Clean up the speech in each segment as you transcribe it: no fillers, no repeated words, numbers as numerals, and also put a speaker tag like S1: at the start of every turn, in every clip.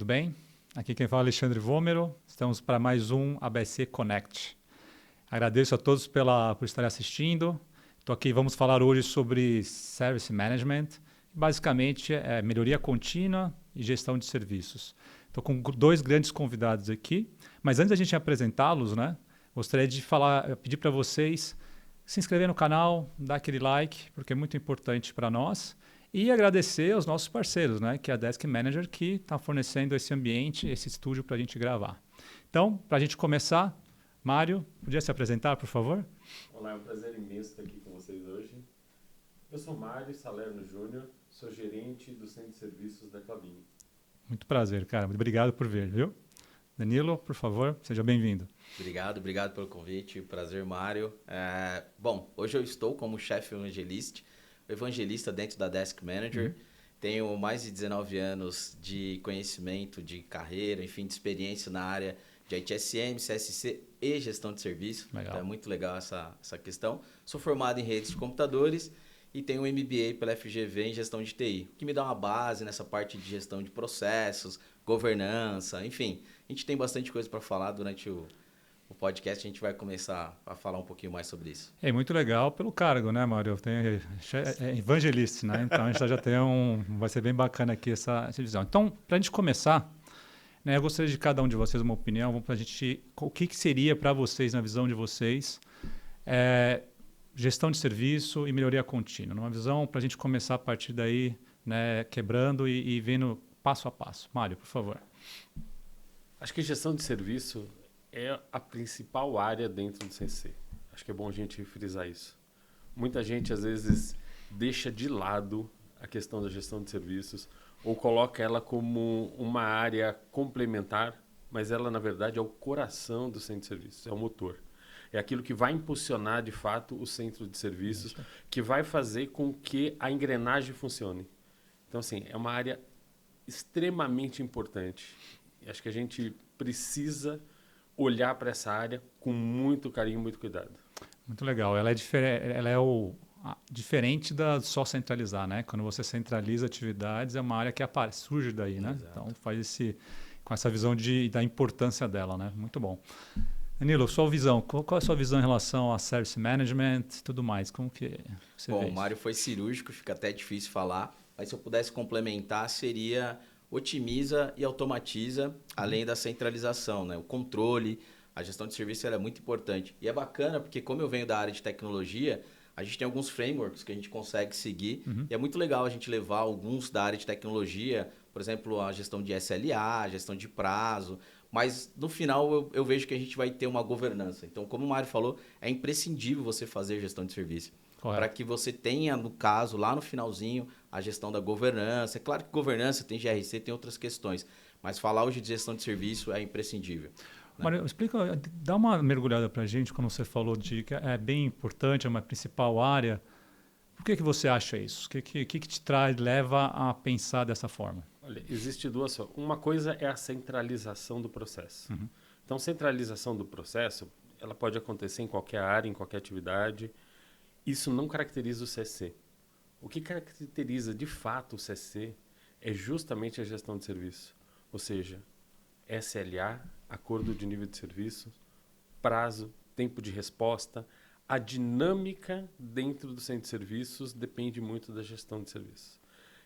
S1: tudo bem? Aqui quem fala é Alexandre Vômero, estamos para mais um ABC Connect. Agradeço a todos por estarem assistindo. Estou aqui, vamos falar hoje sobre Service Management, basicamente é melhoria contínua e gestão de serviços. Estou com dois grandes convidados aqui, mas antes da gente apresentá-los, né, gostaria de pedir para vocês se inscrever no canal, dar aquele like, porque é muito importante para nós. E agradecer aos nossos parceiros, né, que é a Desk Manager, que está fornecendo esse ambiente, esse estúdio para a gente gravar. Então, para a gente começar, Mário, podia se apresentar, por favor?
S2: Olá, é um prazer imenso estar aqui com vocês hoje. Eu sou Mário Salerno Júnior, sou gerente do Centro de Serviços da Klabin.
S1: Muito prazer, cara. Obrigado por vir, viu? Danilo, por favor, seja bem-vindo.
S3: Obrigado pelo convite. Prazer, Mário. Bom, hoje eu estou como chefe evangelista dentro da Desk Manager. Tenho mais de 19 anos de conhecimento, de carreira, enfim, de experiência na área de ITSM, CSC e gestão de serviço. Então é muito legal essa questão. Sou formado em redes de computadores e tenho um MBA pela FGV em gestão de TI, que me dá uma base nessa parte de gestão de processos, governança, enfim. A gente tem bastante coisa para falar durante o podcast, a gente vai começar a falar um pouquinho mais sobre isso.
S1: É muito legal pelo cargo, né, Mário? É evangelista, né? Então a gente já tem vai ser bem bacana aqui essa visão. Então, para a gente começar, né, eu gostaria de cada um de vocês uma opinião, o que seria para vocês, na visão de vocês, gestão de serviço e melhoria contínua. Uma visão para a gente começar a partir daí, né, quebrando e vendo passo a passo. Mário, por favor.
S2: Acho que gestão de serviço é a principal área dentro do CC. Acho que é bom a gente frisar isso. Muita gente, às vezes, deixa de lado a questão da gestão de serviços ou coloca ela como uma área complementar, mas ela, na verdade, é o coração do centro de serviços, é o motor. É aquilo que vai impulsionar, de fato, o centro de serviços, que vai fazer com que a engrenagem funcione. Então, assim, é uma área extremamente importante. E acho que a gente precisa olhar para essa área com muito carinho e muito cuidado.
S1: Muito legal. Ela é diferente da só centralizar, né? Quando você centraliza atividades, é uma área que surge daí, né?
S3: Exato.
S1: Então faz com essa visão da importância dela, né? Muito bom. Danilo, sua visão. Qual é a sua visão em relação a service management e tudo mais? Como que você vê
S3: Bom,
S1: isso?
S3: o Mário foi cirúrgico, fica até difícil falar, mas se eu pudesse complementar, seria otimiza e automatiza, além da centralização, né? O controle, a gestão de serviço ela é muito importante. E é bacana porque, como eu venho da área de tecnologia, a gente tem alguns frameworks que a gente consegue seguir. E é muito legal a gente levar alguns da área de tecnologia, por exemplo, a gestão de SLA, a gestão de prazo. Mas, no final, eu vejo que a gente vai ter uma governança. Então, como o Mário falou, é imprescindível você fazer gestão de serviço. Para que você tenha, no caso, lá no finalzinho, a gestão da governança. É claro que governança tem GRC, tem outras questões. Mas falar hoje de gestão de serviço é imprescindível.
S1: Mário, dá uma mergulhada para a gente quando você falou de que é bem importante, é uma principal área. Por que você acha isso? O que te leva a pensar dessa forma?
S2: Olha, existe duas formas. Uma coisa é a centralização do processo. Então, centralização do processo, ela pode acontecer em qualquer área, em qualquer atividade. Isso não caracteriza o CC. O que caracteriza de fato o CC é justamente a gestão de serviço. Ou seja, SLA, acordo de nível de serviço, prazo, tempo de resposta. A dinâmica dentro do centro de serviços depende muito da gestão de serviços.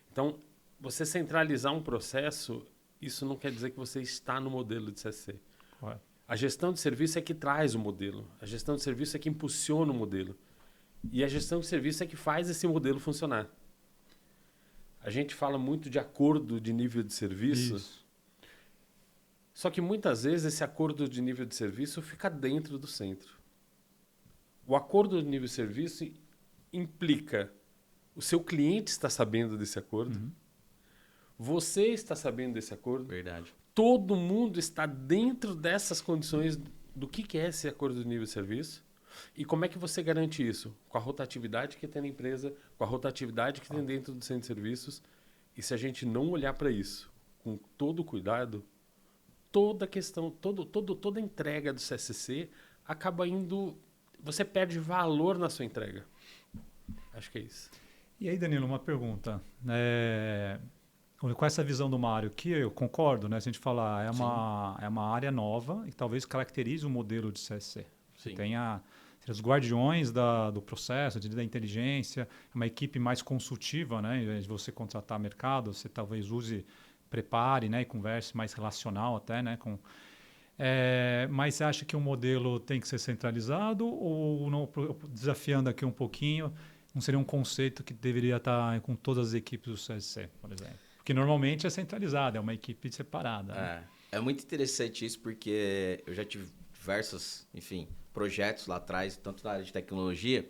S2: Então, você centralizar um processo, isso não quer dizer que você está no modelo de CC.
S1: Correto.
S2: A gestão de serviço é que traz o modelo. A gestão de serviço é que impulsiona o modelo. E a gestão de serviço é que faz esse modelo funcionar. A gente fala muito de acordo de nível de serviço.
S1: Isso.
S2: Só que muitas vezes esse acordo de nível de serviço fica dentro do centro. O acordo de nível de serviço implica o seu cliente está sabendo desse acordo, você está sabendo desse acordo,
S3: Verdade.
S2: todo mundo está dentro dessas condições do que é esse acordo de nível de serviço e como é que você garante isso? Com a rotatividade que tem na empresa, com a rotatividade que tem dentro do centro de serviços. E se a gente não olhar para isso com todo cuidado, toda a questão, toda a entrega do CSC acaba indo... Você perde valor na sua entrega. Acho que é isso.
S1: E aí, Danilo, uma pergunta. com essa visão do Mário, que eu concordo, né? Se a gente falar, é uma área nova e talvez caracterize o modelo de CSC. Você tem os guardiões do processo, da inteligência, uma equipe mais consultiva, né? Em vez de você contratar mercado, você talvez prepare, né? E converse mais relacional até, né? Mas você acha que o modelo tem que ser centralizado ou não, desafiando aqui um pouquinho, não seria um conceito que deveria estar com todas as equipes do CSC, por exemplo? Porque normalmente é centralizado, é uma equipe separada. Né?
S3: É muito interessante isso porque eu já tive diversos, enfim, projetos lá atrás, tanto na área de tecnologia,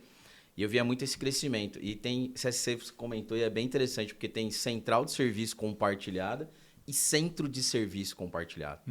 S3: e eu via muito esse crescimento. E tem, CSC você comentou, e é bem interessante, porque tem central de serviço compartilhada e centro de serviço compartilhado.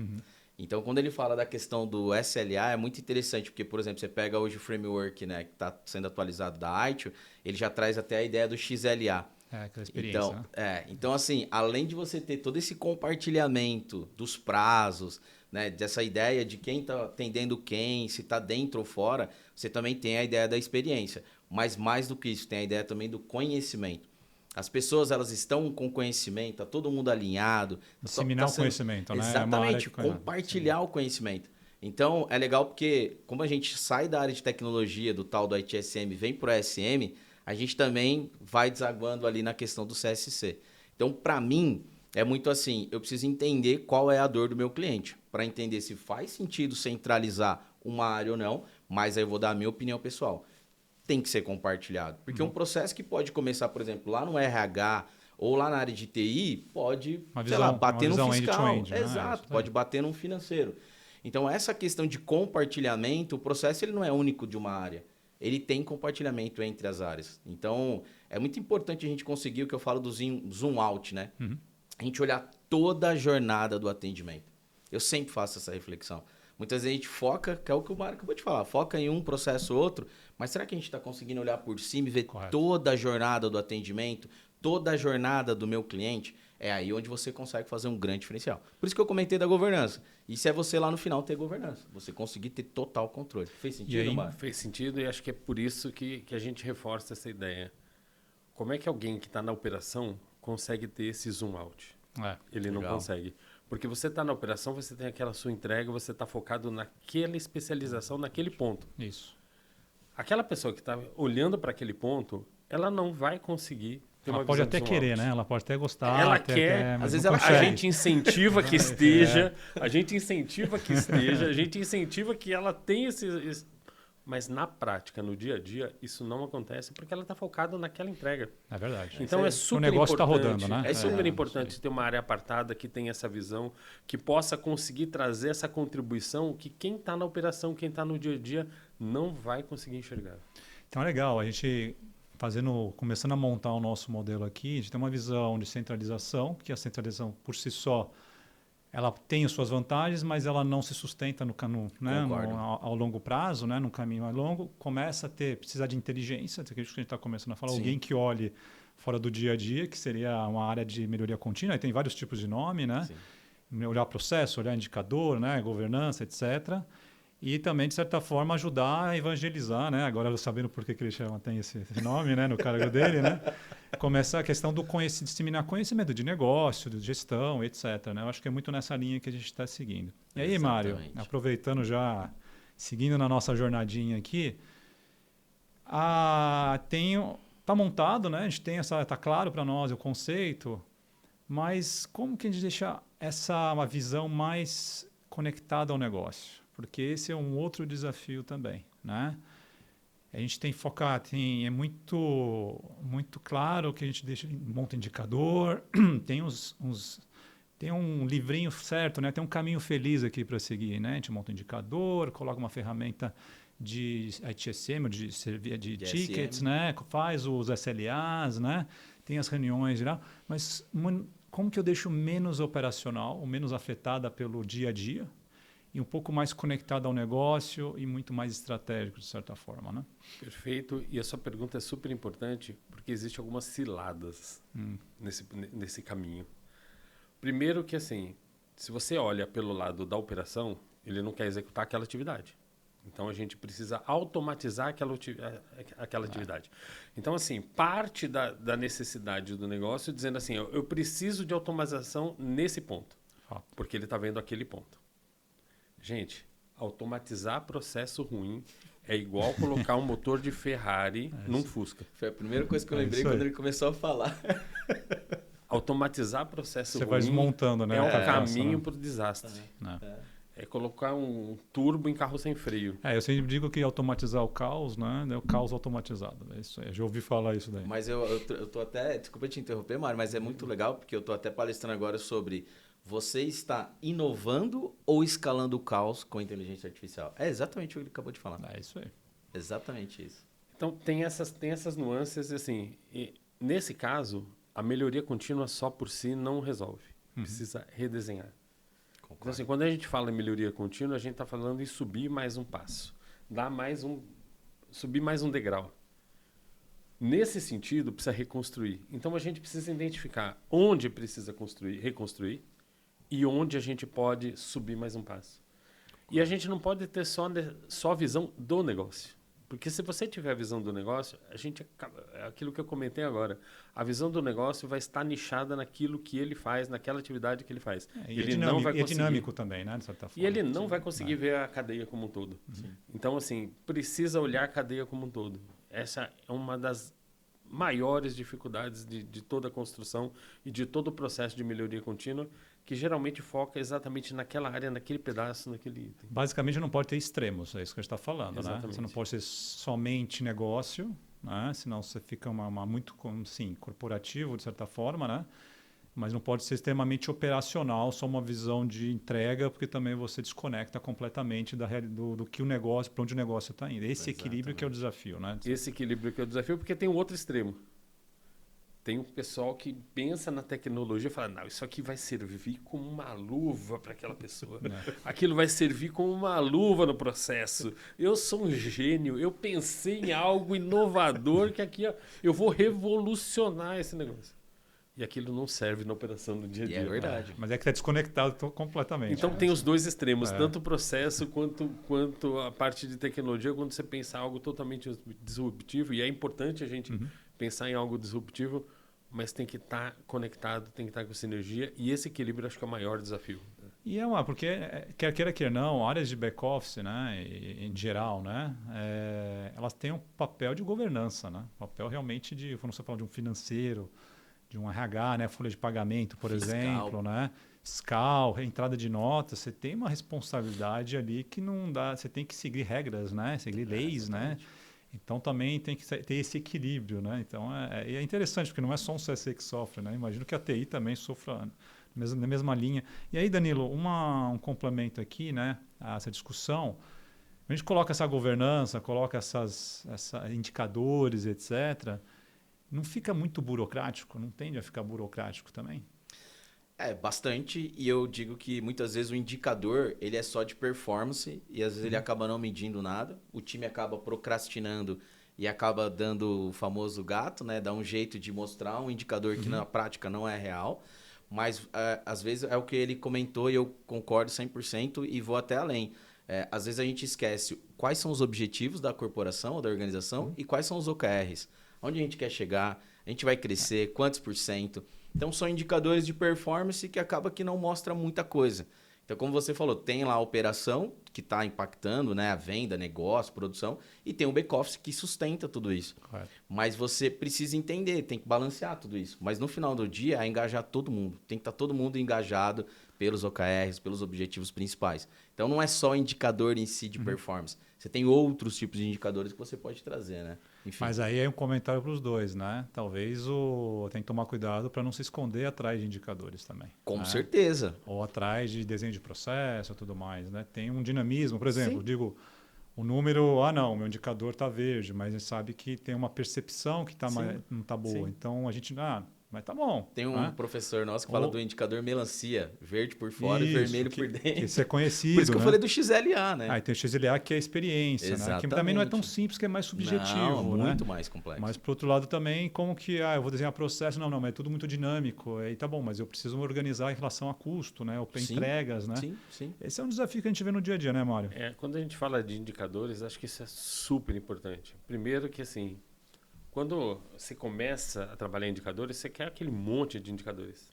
S3: Então, quando ele fala da questão do SLA, é muito interessante, porque, por exemplo, você pega hoje o framework, né, que está sendo atualizado da ITIL, ele já traz até a ideia do XLA.
S1: Aquela experiência.
S3: Então, então, assim, além de você ter todo esse compartilhamento dos prazos, né, dessa ideia de quem está atendendo quem, se está dentro ou fora, você também tem a ideia da experiência. Mas mais do que isso, tem a ideia também do conhecimento. As pessoas, elas estão com conhecimento, está todo mundo alinhado.
S1: Disseminar o conhecimento, né?
S3: Exatamente, compartilhar o conhecimento. Então, é legal porque, como a gente sai da área de tecnologia, do tal do ITSM, vem para o ASM, a gente também vai desaguando ali na questão do CSC. Então, para mim, é muito assim, eu preciso entender qual é a dor do meu cliente, para entender se faz sentido centralizar uma área ou não, mas aí eu vou dar a minha opinião pessoal. Tem que ser compartilhado. Porque um processo que pode começar, por exemplo, lá no RH ou lá na área de TI, pode, bater no fiscal.
S1: End-to-end, né?
S3: Exato, pode bater no financeiro. Então, essa questão de compartilhamento, o processo ele não é único de uma área. Ele tem compartilhamento entre as áreas. Então, é muito importante a gente conseguir o que eu falo do zoom out, né? A gente olhar toda a jornada do atendimento. Eu sempre faço essa reflexão. Muitas vezes a gente foca, que é o que o Mário acabou de falar, foca em um processo ou outro, mas será que a gente está conseguindo olhar por cima e ver toda a jornada do atendimento, toda a jornada do meu cliente? É aí onde você consegue fazer um grande diferencial. Por isso que eu comentei da governança. Isso é você lá no final ter governança. Você conseguir ter total controle. Fez sentido, Mário?
S2: Fez sentido e acho que é por isso que a gente reforça essa ideia. Como é que alguém que está na operação consegue ter esse zoom out? Ele não consegue. Porque você está na operação, você tem aquela sua entrega, você está focado naquela especialização, naquele ponto.
S1: Isso.
S2: Aquela pessoa que está olhando para aquele ponto, ela não vai conseguir ter uma visão.
S1: Ela pode até querer, né? Ela pode até gostar.
S2: Ela quer, às vezes a gente incentiva que esteja, a gente incentiva que ela tenha esse... Mas na prática, no dia a dia, isso não acontece porque ela está focada naquela entrega.
S1: É verdade.
S2: Então é super
S1: importante. O negócio está
S2: importante.
S1: rodando, né?
S2: É super importante ter uma área apartada que tenha essa visão, que possa conseguir trazer essa contribuição que quem está na operação, quem está no dia a dia, não vai conseguir enxergar.
S1: Então é legal. A gente começando a montar o nosso modelo aqui, a gente tem uma visão de centralização, que a centralização por si só ela tem as suas vantagens, mas ela não se sustenta ao longo prazo, né, no caminho mais longo. Começa a precisar de inteligência, que a gente está começando a falar, alguém que olhe fora do dia a dia, que seria uma área de melhoria contínua, e tem vários tipos de nome, né? Olhar processo, olhar indicador, né, governança, etc. E também, de certa forma, ajudar a evangelizar, né? Agora, sabendo por que ele tem esse nome, né, no cargo dele, né? Começa a questão do disseminar conhecimento de negócio, de gestão, etc. Né? Eu acho que é muito nessa linha que a gente está seguindo. E aí, Mário, aproveitando já, seguindo na nossa jornadinha aqui, está montado, né? A gente tem está claro para nós o conceito, mas como que a gente deixa uma visão mais conectada ao negócio? Porque esse é um outro desafio também, né? A gente tem que focar, é muito claro que a gente monta indicador, tem um livrinho certo, né? Tem um caminho feliz aqui para seguir, né? A gente monta um indicador, coloca uma ferramenta de ITSM, de tickets, né? Faz os SLAs, né? Tem as reuniões, né? Mas como que eu deixo menos operacional, ou menos afetada pelo dia a dia, e um pouco mais conectado ao negócio e muito mais estratégico, de certa forma, né?
S2: Perfeito. E a sua pergunta é super importante porque existem algumas ciladas nesse caminho. Primeiro que, assim, se você olha pelo lado da operação, ele não quer executar aquela atividade. Então, a gente precisa automatizar aquela atividade. Então, assim, parte da necessidade do negócio dizendo assim, eu preciso de automatização nesse ponto, porque ele está vendo aquele ponto. Gente, automatizar processo ruim é igual colocar um motor de Ferrari num Fusca.
S3: Foi a primeira coisa que eu lembrei quando ele começou a falar.
S2: Automatizar processo
S1: Você
S2: ruim
S1: vai desmontando, né?
S2: é um
S1: o carcaça,
S2: caminho
S1: né?
S2: para o desastre.
S1: É.
S2: É colocar um turbo em carro sem freio.
S1: Eu sempre digo que automatizar o caos, né? É o caos automatizado. É isso aí. Eu já ouvi falar isso daí.
S3: Mas eu tô até... Desculpa te interromper, Mário, mas é muito legal porque eu tô até palestrando agora sobre você está inovando ou escalando o caos com inteligência artificial. É exatamente o que ele acabou de falar.
S1: É isso aí.
S3: Exatamente isso.
S2: Então, tem essas nuances, assim, e nesse caso, a melhoria contínua só por si não resolve. Precisa redesenhar. Então, assim, quando a gente fala em melhoria contínua, a gente está falando em subir mais um passo, subir mais um degrau. Nesse sentido, precisa reconstruir. Então, a gente precisa identificar onde precisa reconstruir e onde a gente pode subir mais um passo. E a gente não pode ter só a visão do negócio. Porque se você tiver a visão do negócio, é aquilo que eu comentei agora. A visão do negócio vai estar nichada naquilo que ele faz, naquela atividade que ele faz.
S1: E é dinâmico também, né? De certa forma.
S2: E ele não vai conseguir ver a cadeia como um todo. Então, assim, precisa olhar a cadeia como um todo. Essa é uma das maiores dificuldades de toda a construção e de todo o processo de melhoria contínua, que geralmente foca exatamente naquela área, naquele pedaço, naquele item.
S1: Basicamente não pode ter extremos, é isso que a gente está falando,
S2: Exatamente.
S1: né? Você não pode ser somente negócio, né? Senão você fica muito corporativo, de certa forma, né? Mas não pode ser extremamente operacional, só uma visão de entrega, porque também você desconecta completamente do que o negócio, para onde o negócio está indo. Esse equilíbrio que é o desafio, né?
S2: Esse equilíbrio que é o desafio, porque tem um outro extremo. Tem um pessoal que pensa na tecnologia e fala, não, isso aqui vai servir como uma luva para aquela pessoa. Aquilo vai servir como uma luva no processo. Eu sou um gênio, eu pensei em algo inovador que aqui eu vou revolucionar esse negócio. E aquilo não serve na operação do dia a dia.
S3: E é verdade.
S1: Mas é que está desconectado completamente.
S2: Então tem os dois extremos, tanto o processo quanto a parte de tecnologia, quando você pensa em algo totalmente disruptivo, e é importante a gente pensar em algo disruptivo, mas tem que estar conectado, tem que estar com sinergia, e esse equilíbrio acho que é o maior desafio.
S1: E porque, quer queira, quer não, áreas de back-office, né, em geral, né, elas têm um papel de governança, né, papel realmente quando você fala de um financeiro, de um RH, né, folha de pagamento, por exemplo, né, fiscal, entrada de notas, você tem uma responsabilidade ali que não dá, você tem que seguir regras, né, seguir leis, né. Então também tem que ter esse equilíbrio, né? Então é interessante porque não é só um CSE que sofre, né? Imagino que a TI também sofra na mesma linha. E aí, Danilo, um complemento aqui, né? A essa discussão. A gente coloca essa governança, coloca esses indicadores, etc. Não fica muito burocrático? Não tende a ficar burocrático também?
S3: Bastante, e eu digo que muitas vezes o indicador ele é só de performance e às vezes ele acaba não medindo nada, o time acaba procrastinando e acaba dando o famoso gato, né? Dá um jeito de mostrar um indicador que na prática não é real, mas às vezes é o que ele comentou e eu concordo 100% e vou até além. Às vezes a gente esquece quais são os objetivos da corporação ou da organização e quais são os OKRs. Onde a gente quer chegar, a gente vai crescer, quantos por cento. Então, são indicadores de performance que acaba que não mostra muita coisa. Então, como você falou, tem lá a operação que está impactando, né, a venda, negócio, produção, e tem o back-office que sustenta tudo isso.
S1: Correto.
S3: Mas você precisa entender, tem que balancear tudo isso. Mas no final do dia, é engajar todo mundo. Tem que estar todo mundo engajado pelos OKRs, pelos objetivos principais. Então, não é só o indicador em si de performance. Você tem outros tipos de indicadores que você pode trazer, né? Enfim.
S1: Mas aí é um comentário para os dois, né? Talvez tem que tomar cuidado para não se esconder atrás de indicadores também.
S3: Com
S1: né?
S3: certeza.
S1: Ou atrás de desenho de processo e tudo mais, né? Tem um dinamismo, por exemplo, digo, o número, não, meu indicador está verde, mas a gente sabe que tem uma percepção que não está boa.
S2: Sim.
S1: Então a gente, mas tá bom.
S3: Tem um
S1: né?
S3: professor nosso que fala do indicador melancia, verde por fora e
S1: Isso,
S3: vermelho por dentro.
S1: Isso é conhecido.
S3: Por isso que eu
S1: né?
S3: falei do XLA, né?
S1: Aí tem o XLA, que é a experiência, né? Que também não é tão simples, que é mais subjetivo.
S3: Não,
S1: né?
S3: muito mais complexo.
S1: Mas, por outro lado, também, como que eu vou desenhar processo? Não, mas é tudo muito dinâmico. Aí tá bom, mas eu preciso me organizar em relação a custo, né? Ou entregas, né?
S3: Sim.
S1: Esse é um desafio que a gente vê no dia a dia, né, Mário?
S2: Quando a gente fala de indicadores, acho que isso é super importante. Primeiro que, assim, quando você começa a trabalhar em indicadores, você quer aquele monte de indicadores.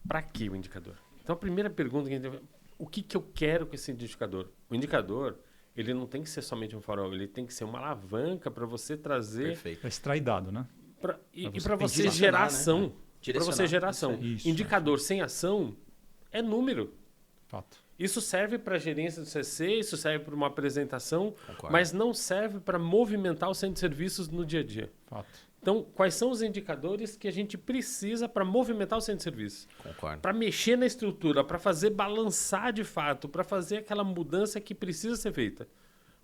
S2: Para que o indicador? Então, a primeira pergunta que a gente o que eu quero com esse indicador? O indicador, ele não tem que ser somente um farol, ele tem que ser uma alavanca para você trazer...
S3: Perfeito.
S1: Para extrair dado, né?
S2: E para você gerar ação.
S3: Né?
S2: Para você gerar ação.
S1: Isso,
S2: indicador sem ação é número.
S1: Fato.
S2: Isso serve para a gerência do CC, isso serve para uma apresentação,
S3: Concordo.
S2: mas não serve para movimentar o centro de serviços no dia a dia.
S1: Fato.
S2: Então, quais são os indicadores que a gente precisa para movimentar o centro de serviço?
S3: Concordo.
S2: Para mexer na estrutura, para fazer balançar de fato, para fazer aquela mudança que precisa ser feita.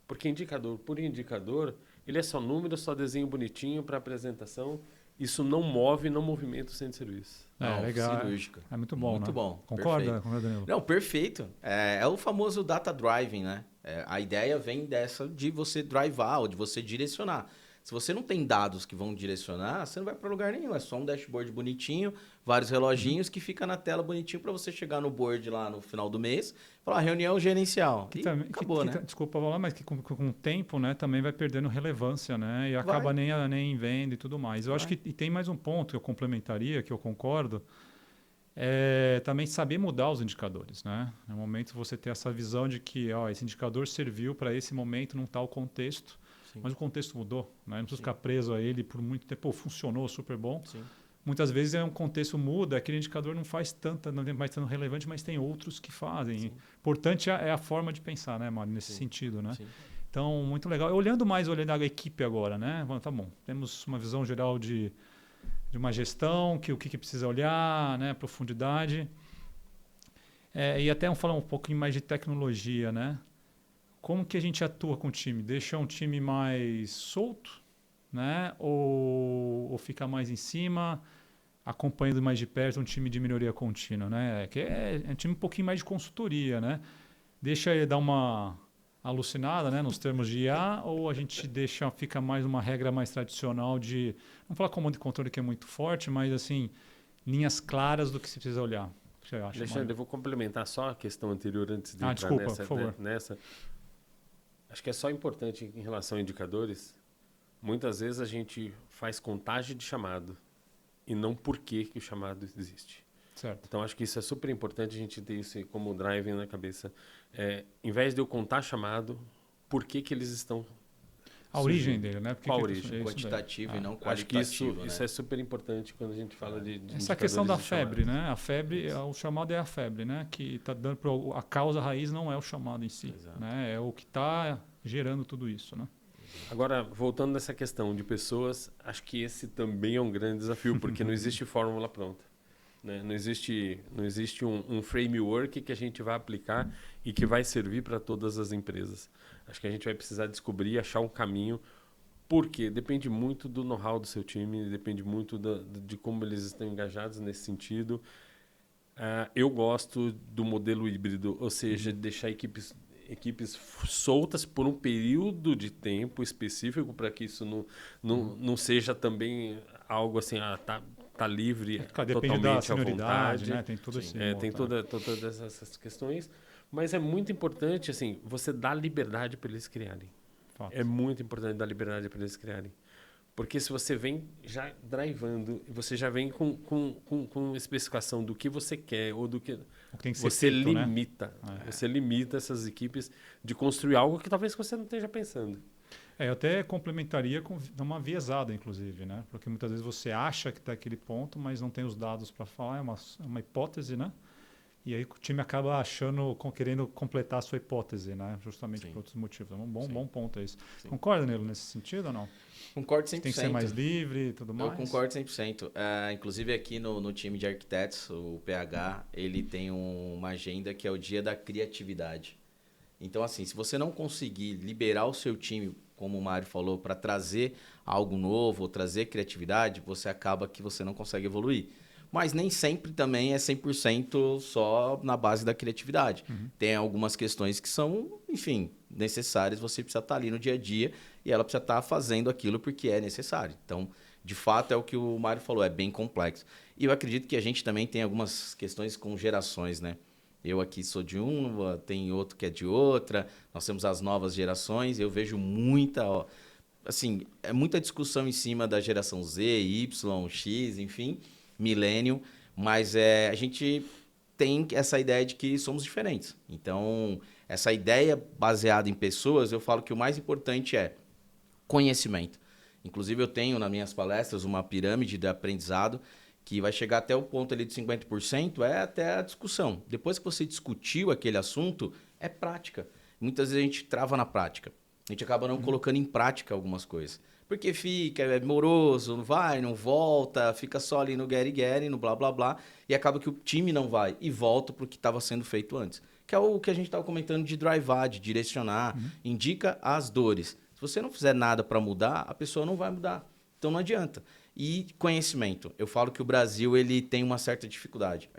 S2: Porque indicador por indicador, ele é só número, só desenho bonitinho para apresentação. Isso não move, não movimenta o centro de serviço.
S1: É legal.
S3: Cirúrgica.
S1: É muito bom,
S3: Muito
S1: né?
S3: bom.
S1: Concorda,
S3: Perfeito.
S1: Danilo?
S3: Não, perfeito. É o famoso data driving, né? A ideia vem dessa de você drivar ou de você direcionar. Se você não tem dados que vão direcionar, você não vai para lugar nenhum. É só um dashboard bonitinho, vários reloginhos que fica na tela bonitinho para você chegar no board lá no final do mês, falar reunião gerencial. E acabou, né?
S1: Desculpa falar, mas que com o tempo, né, também vai perdendo relevância, né? E acaba nem vendo e tudo mais. Eu acho que e tem mais um ponto que eu complementaria, que eu concordo, é também saber mudar os indicadores, né? No momento você ter essa visão de que esse indicador serviu para esse momento num tal contexto. Sim. Mas o contexto mudou, né? Não precisa ficar preso a ele por muito tempo. Pô, funcionou super bom. Sim. Muitas vezes um contexto muda, aquele indicador não é mais tão relevante, mas tem outros que fazem.
S3: Sim.
S1: Importante é a forma de pensar, né, Mário? Nesse sentido, né?
S3: Sim.
S1: Então, muito legal. Olhando a equipe agora, né? Tá bom, temos uma visão geral de uma gestão, o que precisa olhar, né? Profundidade. E até falar um pouquinho mais de tecnologia, né? Como que a gente atua com o time? Deixa um time mais solto, né? Ou fica mais em cima, acompanhando mais de perto um time de melhoria contínua, né? Que é um time um pouquinho mais de consultoria, né? Deixa ele dar uma alucinada, né? Nos termos de IA, ou a gente fica mais uma regra mais tradicional de, não falar comando e controle que é muito forte, mas assim, linhas claras do que se precisa olhar. O que você acha,
S2: Alexandre,
S1: Mário?
S2: eu vou complementar só a questão anterior antes de entrar
S1: desculpa, por favor.
S2: nessa. Acho que é só importante em relação a indicadores. Muitas vezes a gente faz contagem de chamado e não por que o chamado existe.
S1: Certo.
S2: Então, acho que isso é super importante a gente ter isso como driving na cabeça. Em vez de eu contar chamado, por que eles estão
S1: a origem dele, né?
S2: Qual a origem?
S3: Quantitativo e não qualitativo.
S2: Acho que isso,
S3: né?
S2: isso é super importante quando a gente fala de
S1: essa questão da febre,
S2: chamado.
S1: né? A febre, o chamado é a febre, né? Que está dando a causa raiz não é o chamado em si, né? É o que está gerando tudo isso, né?
S2: Agora, voltando nessa questão de pessoas, acho que esse também é um grande desafio, porque não existe fórmula pronta. Né? Não existe um framework que a gente vai aplicar e que vai servir para todas as empresas. Acho que a gente vai precisar descobrir, achar um caminho, porque depende muito do know-how do seu time, depende muito de como eles estão engajados nesse sentido. Eu gosto do modelo híbrido, ou seja, deixar equipes soltas por um período de tempo específico para que isso não seja também algo assim, tá livre totalmente
S1: da
S2: à vontade,
S1: né? Tem tudo assim.
S2: tem todas essas questões, mas é muito importante assim, você dar liberdade para eles criarem.
S1: Fato.
S2: É muito importante dar liberdade para eles criarem. Porque se você vem já drivando, você já vem com especificação do que você quer ou do que
S1: tem que ser
S2: você
S1: feito,
S2: limita.
S1: Né?
S2: Você limita essas equipes de construir algo que talvez você não esteja pensando.
S1: Eu até complementaria com uma viesada, inclusive, né? Porque muitas vezes você acha que está aquele ponto, mas não tem os dados para falar, é uma hipótese, né? E aí o time acaba querendo completar a sua hipótese, né? Justamente por outros motivos. É um bom ponto isso. Sim. Concorda, Nilo, nesse sentido ou não?
S3: Concordo 100%.
S1: Tem que ser mais livre e tudo mais?
S3: Eu concordo 100%. Inclusive aqui no time de arquitetos, o PH, ele tem uma agenda que é o dia da criatividade. Então, assim, se você não conseguir liberar o seu time como o Mário falou, para trazer algo novo, ou trazer criatividade, você acaba que você não consegue evoluir. Mas nem sempre também é 100% só na base da criatividade. Tem algumas questões que são, enfim, necessárias, você precisa estar ali no dia a dia e ela precisa estar fazendo aquilo porque é necessário. Então, de fato, é o que o Mário falou, é bem complexo. E eu acredito que a gente também tem algumas questões com gerações, né? Eu aqui sou de uma, tem outro que é de outra, nós temos as novas gerações, eu vejo muita, assim, é muita discussão em cima da geração Z, Y, X, enfim, milênio, mas a gente tem essa ideia de que somos diferentes. Então, essa ideia baseada em pessoas, eu falo que o mais importante é conhecimento. Inclusive, eu tenho nas minhas palestras uma pirâmide de aprendizado que vai chegar até o ponto ali de 50%, é até a discussão. Depois que você discutiu aquele assunto, é prática. Muitas vezes a gente trava na prática. A gente acaba não colocando em prática algumas coisas. Porque fica, é moroso, não vai, não volta, fica só ali no get-get, no blá, blá, blá, e acaba que o time não vai e volta para o que estava sendo feito antes. Que é o que a gente estava comentando de drivar, de direcionar, indica as dores. Se você não fizer nada para mudar, a pessoa não vai mudar. Então não adianta. E conhecimento. Eu falo que o Brasil ele tem uma certa dificuldade.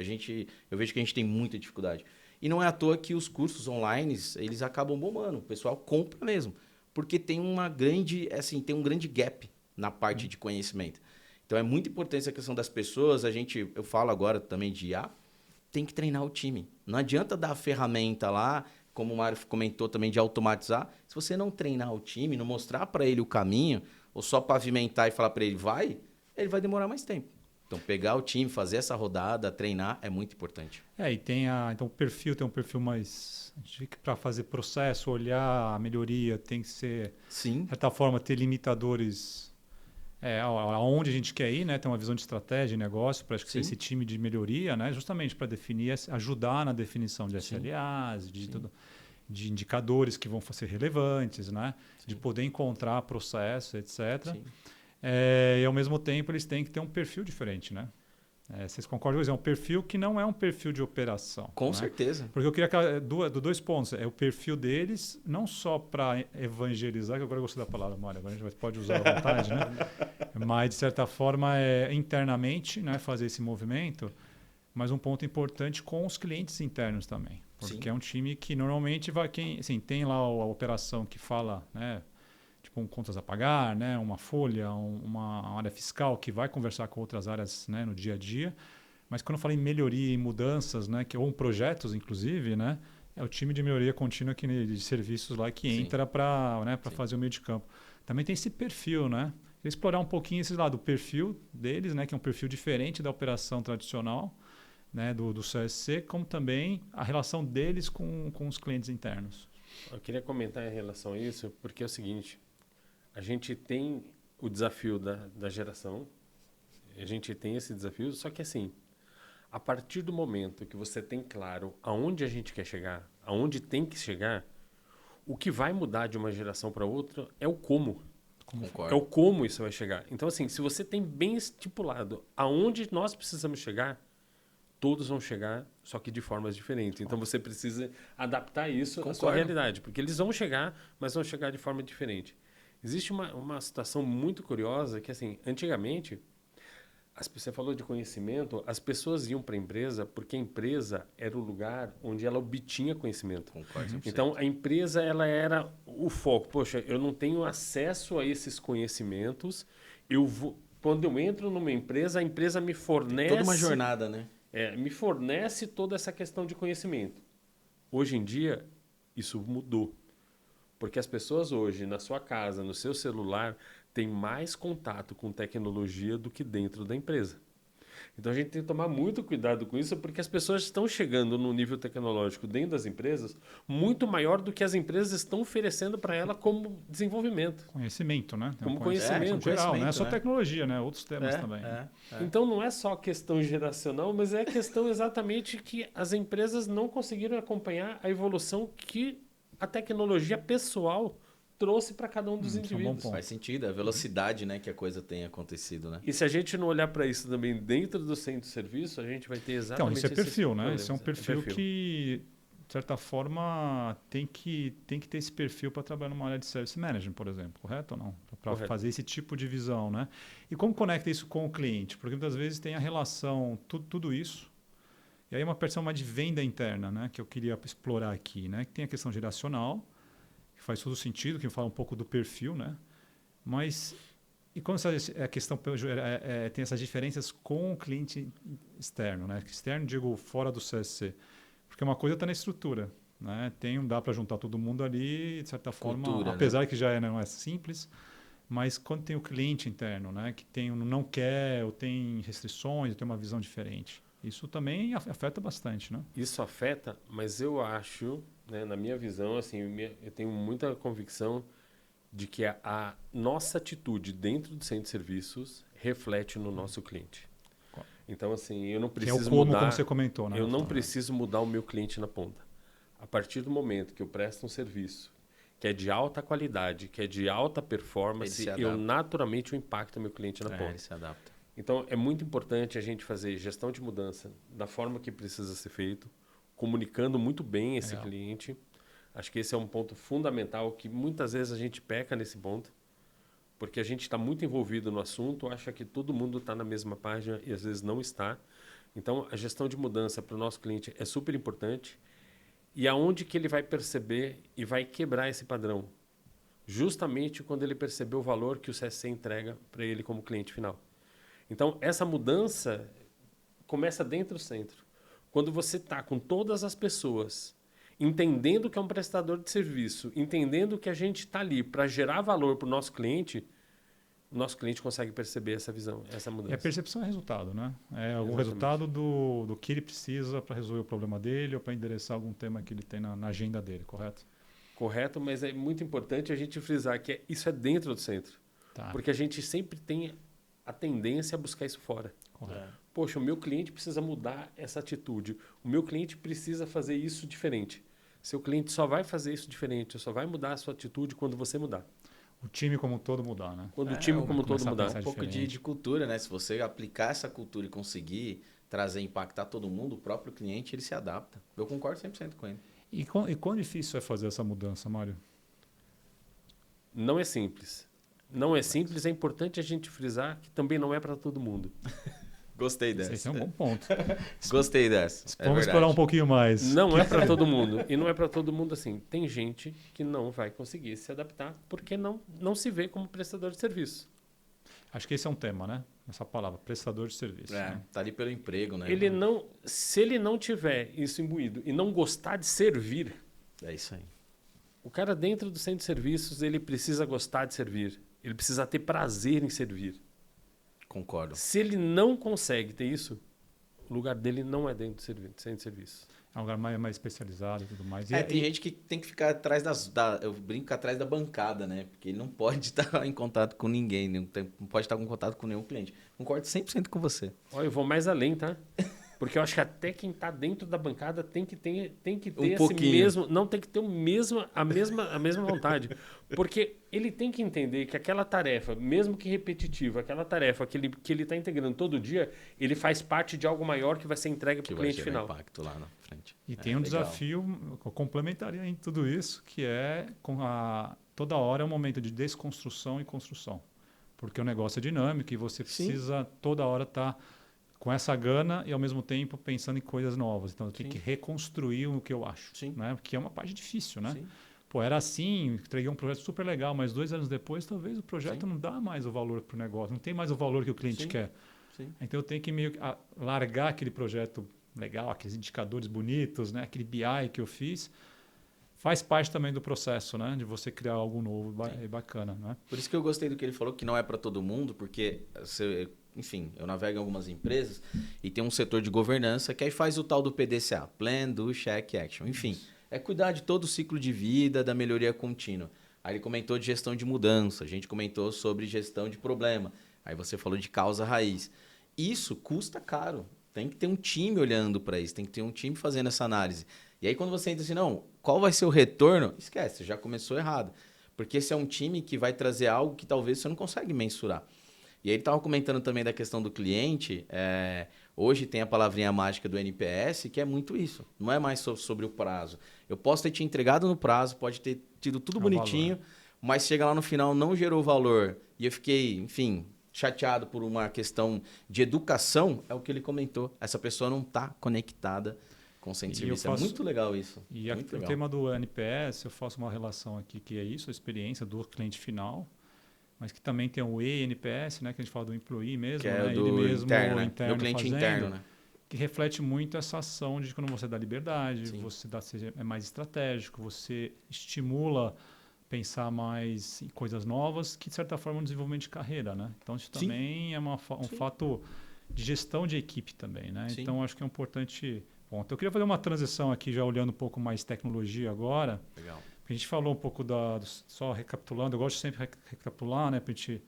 S3: Eu vejo que a gente tem muita dificuldade. E não é à toa que os cursos online, eles acabam bombando. O pessoal compra mesmo. Porque tem tem um grande gap na parte de conhecimento. Então é muito importante essa questão das pessoas. Eu falo agora também de IA, tem que treinar o time. Não adianta dar a ferramenta lá, como o Mário comentou também, de automatizar. Se você não treinar o time, não mostrar para ele o caminho, ou só pavimentar e falar para ele vai demorar mais tempo. Então, pegar o time, fazer essa rodada, treinar, é muito importante.
S1: E então o perfil tem um perfil mais... Para fazer processo, olhar a melhoria, tem que ser,
S3: Sim.
S1: de certa forma, ter limitadores aonde a gente quer ir, né? Ter uma visão de estratégia, de negócio, para esse time de melhoria, né? Justamente para definir, ajudar na definição de SLAs, de indicadores que vão ser relevantes, né? De poder encontrar processo, etc. E, ao mesmo tempo, eles têm que ter um perfil diferente, né? Vocês concordam? É um perfil que não é um perfil de operação.
S3: Com certeza.
S1: Porque eu queria dois pontos. É o perfil deles, não só para evangelizar, que agora eu gostei da palavra, Mário, agora a gente pode usar à vontade, né? Mas, de certa forma, internamente, né, fazer esse movimento, mas um ponto importante com os clientes internos também. Porque é um time que normalmente tem lá a operação que fala, né? Tipo contas a pagar, né? Uma folha, uma área fiscal que vai conversar com outras áreas, né? No dia a dia. Mas quando eu falo em melhoria e mudanças, né? Ou projetos, inclusive, né? É o time de melhoria contínua de serviços lá que entra para fazer o meio de campo. Também tem esse perfil, né? Explorar um pouquinho esse lado, o perfil deles, né? Que é um perfil diferente da operação tradicional, né? Do CSC, como também a relação deles com os clientes internos.
S2: Eu queria comentar em relação a isso, porque é o seguinte... A gente tem o desafio da geração, a gente tem esse desafio, só que assim, a partir do momento que você tem claro aonde a gente quer chegar, aonde tem que chegar, o que vai mudar de uma geração para outra é o como.
S3: Concordo.
S2: É o como isso vai chegar. Então assim, se você tem bem estipulado aonde nós precisamos chegar, todos vão chegar, só que de formas diferentes. Então você precisa adaptar isso à sua realidade, porque eles vão chegar, mas vão chegar de forma diferente. Existe uma situação muito curiosa que, assim, antigamente, você falou de conhecimento, as pessoas iam para a empresa porque a empresa era o lugar onde ela obtinha conhecimento.
S3: Concordo 100%.
S2: Então, a empresa ela era o foco. Poxa, eu não tenho acesso a esses conhecimentos, quando eu entro numa empresa, a empresa me fornece...
S3: Toda uma jornada, né?
S2: Me fornece toda essa questão de conhecimento. Hoje em dia, isso mudou. Porque as pessoas hoje, na sua casa, no seu celular, têm mais contato com tecnologia do que dentro da empresa. Então a gente tem que tomar muito cuidado com isso, porque as pessoas estão chegando num nível tecnológico dentro das empresas muito maior do que as empresas estão oferecendo para ela como desenvolvimento.
S1: Conhecimento, né?
S2: Como conhecimento.
S1: Geral, não é só tecnologia, né? Outros temas também.
S2: Então não é só questão geracional, mas é questão exatamente que as empresas não conseguiram acompanhar a evolução que a tecnologia pessoal trouxe para cada um dos indivíduos.
S3: Faz sentido, a velocidade, né, que a coisa tem acontecido, né?
S2: E se a gente não olhar para isso também dentro do centro de serviço, a gente vai ter exatamente
S1: isso é perfil, né? Isso é um perfil que de certa forma, tem que ter esse perfil para trabalhar numa área de service management, por exemplo, correto ou não? Para fazer esse tipo de visão, né? E como conecta isso com o cliente? Porque muitas vezes tem a relação, tudo isso, e aí uma percepção mais de venda interna, né? Que eu queria explorar aqui, né? Que tem a questão geracional, que faz todo sentido, que fala um pouco do perfil, né? Mas e quando a questão tem essas diferenças com o cliente externo, né? Externo, digo, fora do CSC. Porque uma coisa está na estrutura, né? Dá para juntar todo mundo ali, de certa forma,
S3: Cultura,
S1: apesar
S3: né?
S1: que já não é simples, mas quando tem o cliente interno, né? Que não quer, ou tem restrições, ou tem uma visão diferente. Isso também afeta bastante, né?
S2: Isso afeta, mas eu acho, né, na minha visão, assim, eu tenho muita convicção de que a nossa atitude dentro do centro de serviços reflete no nosso cliente. Então, assim, eu não preciso
S1: como
S2: mudar...
S1: você comentou, né?
S2: Eu não preciso mudar o meu cliente na ponta. A partir do momento que eu presto um serviço que é de alta qualidade, que é de alta performance, eu naturalmente impacto o meu cliente na ponta.
S3: Ele se adapta.
S2: Então, é muito importante a gente fazer gestão de mudança da forma que precisa ser feito, comunicando muito bem esse cliente. Acho que esse é um ponto fundamental que muitas vezes a gente peca nesse ponto, porque a gente está muito envolvido no assunto, acha que todo mundo está na mesma página e às vezes não está. Então, a gestão de mudança para o nosso cliente é super importante. E aonde que ele vai perceber e vai quebrar esse padrão? Justamente quando ele perceber o valor que o CSC entrega para ele como cliente final. Então, essa mudança começa dentro do centro. Quando você está com todas as pessoas entendendo que é um prestador de serviço, entendendo que a gente está ali para gerar valor para o nosso cliente consegue perceber essa visão, essa mudança.
S1: E a percepção é resultado, né? É o resultado do que ele precisa para resolver o problema dele ou para endereçar algum tema que ele tem na agenda dele, correto?
S2: Correto, mas é muito importante a gente frisar que isso é dentro do centro. Tá. Porque a gente sempre tem a tendência a buscar isso fora.
S1: Correto.
S2: Poxa, o meu cliente precisa mudar essa atitude. O meu cliente precisa fazer isso diferente. Seu cliente só vai fazer isso diferente, só vai mudar a sua atitude quando você mudar.
S1: O time como um todo mudar, né?
S2: Quando o time como um todo mudar.
S3: Um pouco de cultura, né? Se você aplicar essa cultura e conseguir trazer, impactar todo mundo, o próprio cliente, ele se adapta. Eu concordo 100% com ele.
S1: E quão difícil é fazer essa mudança, Mário?
S2: Não é simples. Não é simples, é importante a gente frisar que também não é para todo mundo.
S3: Gostei dessa.
S1: Esse é um bom ponto.
S3: Gostei dessa.
S1: Vamos explorar um pouquinho mais.
S2: Não é para todo mundo. E não é para todo mundo assim. Tem gente que não vai conseguir se adaptar porque não se vê como prestador de serviço.
S1: Acho que esse é um tema, né? Essa palavra, prestador de serviço.
S3: Né? Tá ali pelo emprego, né?
S2: Se ele não tiver isso imbuído e não gostar de servir...
S3: É isso aí.
S2: O cara dentro do centro de serviços, ele precisa gostar de servir. Ele precisa ter prazer em servir.
S3: Concordo.
S2: Se ele não consegue ter isso, o lugar dele não é dentro do centro de serviço.
S1: É um lugar mais especializado e tudo mais.
S3: Tem gente que tem que ficar atrás eu brinco atrás da bancada, né? Porque ele não pode estar em contato com ninguém, não pode estar em contato com nenhum cliente. Concordo 100% com você.
S2: Olha, eu vou mais além, tá? Porque eu acho que até quem está dentro da bancada tem que ter
S3: um pouquinho.
S2: Não, tem que ter a mesma vontade. Porque ele tem que entender que aquela tarefa, mesmo que repetitiva, aquela tarefa que ele está integrando todo dia, ele faz parte de algo maior que vai ser entregue para o cliente final.
S3: Impacto lá na frente.
S1: E tem um desafio complementaria em tudo isso, que é toda hora é um momento de desconstrução e construção. Porque o negócio é dinâmico e você precisa toda hora estar com essa gana e ao mesmo tempo pensando em coisas novas. Então eu tenho que reconstruir o que eu acho, né? Porque é uma parte difícil, né? Sim. Pô, era assim, entreguei um projeto super legal, mas 2 anos depois talvez o projeto não dá mais o valor para o negócio, não tem mais o valor que o cliente quer. Sim. Então eu tenho que meio largar aquele projeto legal, aqueles indicadores bonitos, né? Aquele BI que eu fiz. Faz parte também do processo, né? De você criar algo novo e bacana, né?
S3: Por isso que eu gostei do que ele falou, que não é para todo mundo, porque enfim, eu navego em algumas empresas e tem um setor de governança que aí faz o tal do PDCA, Plan, Do, Check, Action. Enfim, é cuidar de todo o ciclo de vida, da melhoria contínua. Aí ele comentou de gestão de mudança, a gente comentou sobre gestão de problema. Aí você falou de causa raiz. Isso custa caro. Tem que ter um time olhando para isso, tem que ter um time fazendo essa análise. E aí quando você entra assim, não, qual vai ser o retorno? Esquece, você já começou errado. Porque esse é um time que vai trazer algo que talvez você não consegue mensurar. E aí ele estava comentando também da questão do cliente. Hoje tem a palavrinha mágica do NPS, que é muito isso. Não é mais sobre o prazo. Eu posso ter te entregado no prazo, pode ter tido tudo bonitinho, mas chega lá no final, não gerou valor. E eu fiquei, enfim, chateado por uma questão de educação, é o que ele comentou. Essa pessoa não está conectada com o centro de serviço. É muito legal isso.
S1: E o tema do NPS, eu faço uma relação aqui, que é isso, a experiência do cliente final, mas que também tem o ENPS, né, que a gente fala do employee mesmo,
S3: que é
S1: né,
S3: do
S1: ele mesmo
S3: interno, do cliente
S1: fazendo,
S3: interno, né?
S1: Que reflete muito essa ação de quando você dá liberdade,
S3: Sim.
S1: você é mais estratégico, você estimula pensar mais em coisas novas, que de certa forma é um desenvolvimento de carreira, né? Então isso também é um fato de gestão de equipe também, né?
S3: Sim.
S1: Então acho que é um importante ponto. Eu queria fazer uma transição aqui, já olhando um pouco mais tecnologia agora.
S3: Legal.
S1: A gente falou um pouco só recapitulando, eu gosto de sempre recapitular, né? A gente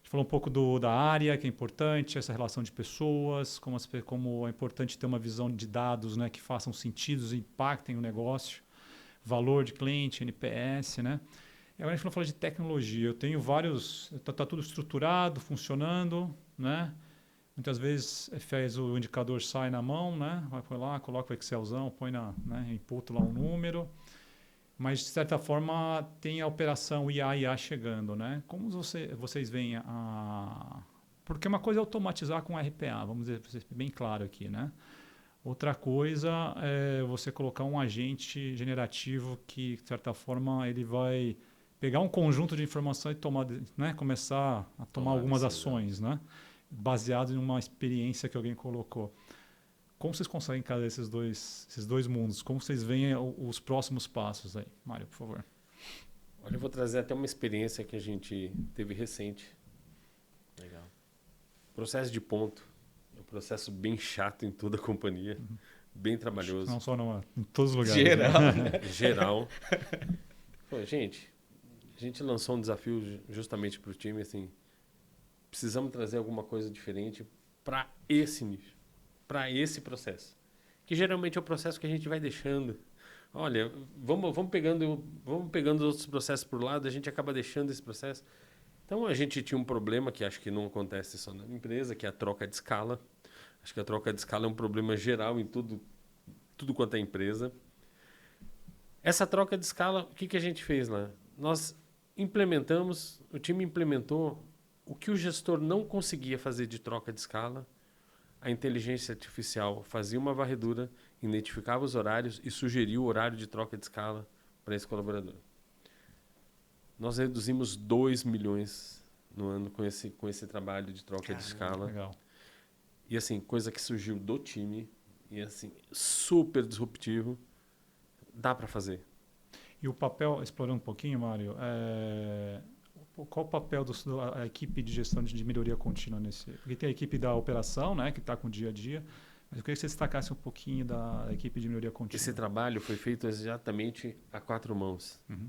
S1: falou um pouco da área, que é importante, essa relação de pessoas, como é importante ter uma visão de dados, né? Que façam sentido, impactem o negócio, valor de cliente, NPS, né? E agora a gente não fala de tecnologia. Eu tenho vários... Está tudo estruturado, funcionando, né? Muitas vezes o indicador sai na mão, né? Vai lá, coloca o Excelzão, põe imputa lá um número. Mas, de certa forma, tem a operação IA chegando, né? Como vocês veem Porque uma coisa é automatizar com RPA, vamos dizer bem claro aqui, né? Outra coisa é você colocar um agente generativo que, de certa forma, ele vai pegar um conjunto de informação e começar a tomar algumas ações, né? Baseado em uma experiência que alguém colocou. Como vocês conseguem encarar esses dois mundos? Como vocês veem os próximos passos aí? Mário, por favor.
S2: Olha, eu vou trazer até uma experiência que a gente teve recente.
S3: Legal.
S2: Processo de ponto. É um processo bem chato em toda a companhia. Bem trabalhoso.
S1: Não só em todos os lugares.
S3: Geral.
S1: Né?
S2: Geral. Pô, a gente lançou um desafio justamente para o time, assim, precisamos trazer alguma coisa diferente para esse nicho, para esse processo, que geralmente é o processo que a gente vai deixando. Olha, vamos pegando outros processos por lado, a gente acaba deixando esse processo. Então a gente tinha um problema que acho que não acontece só na empresa, que é a troca de escala. Acho que a troca de escala é um problema geral em tudo quanto é empresa. Essa troca de escala, o que a gente fez lá? Nós o time implementou o que o gestor não conseguia fazer de troca de escala. A inteligência artificial fazia uma varredura, identificava os horários e sugeria o horário de troca de escala para esse colaborador. Nós reduzimos 2 milhões no ano com esse trabalho de troca de escala.
S1: Legal.
S2: E assim, coisa que surgiu do time e assim, super disruptivo, dá para fazer.
S1: E o papel, explorando um pouquinho, Mário, qual o papel da equipe de gestão de melhoria contínua nesse? Porque tem a equipe da operação, né, que está com o dia a dia, mas eu queria que você destacasse um pouquinho da equipe de melhoria contínua.
S2: Esse trabalho foi feito exatamente a 4 mãos.
S1: Uhum.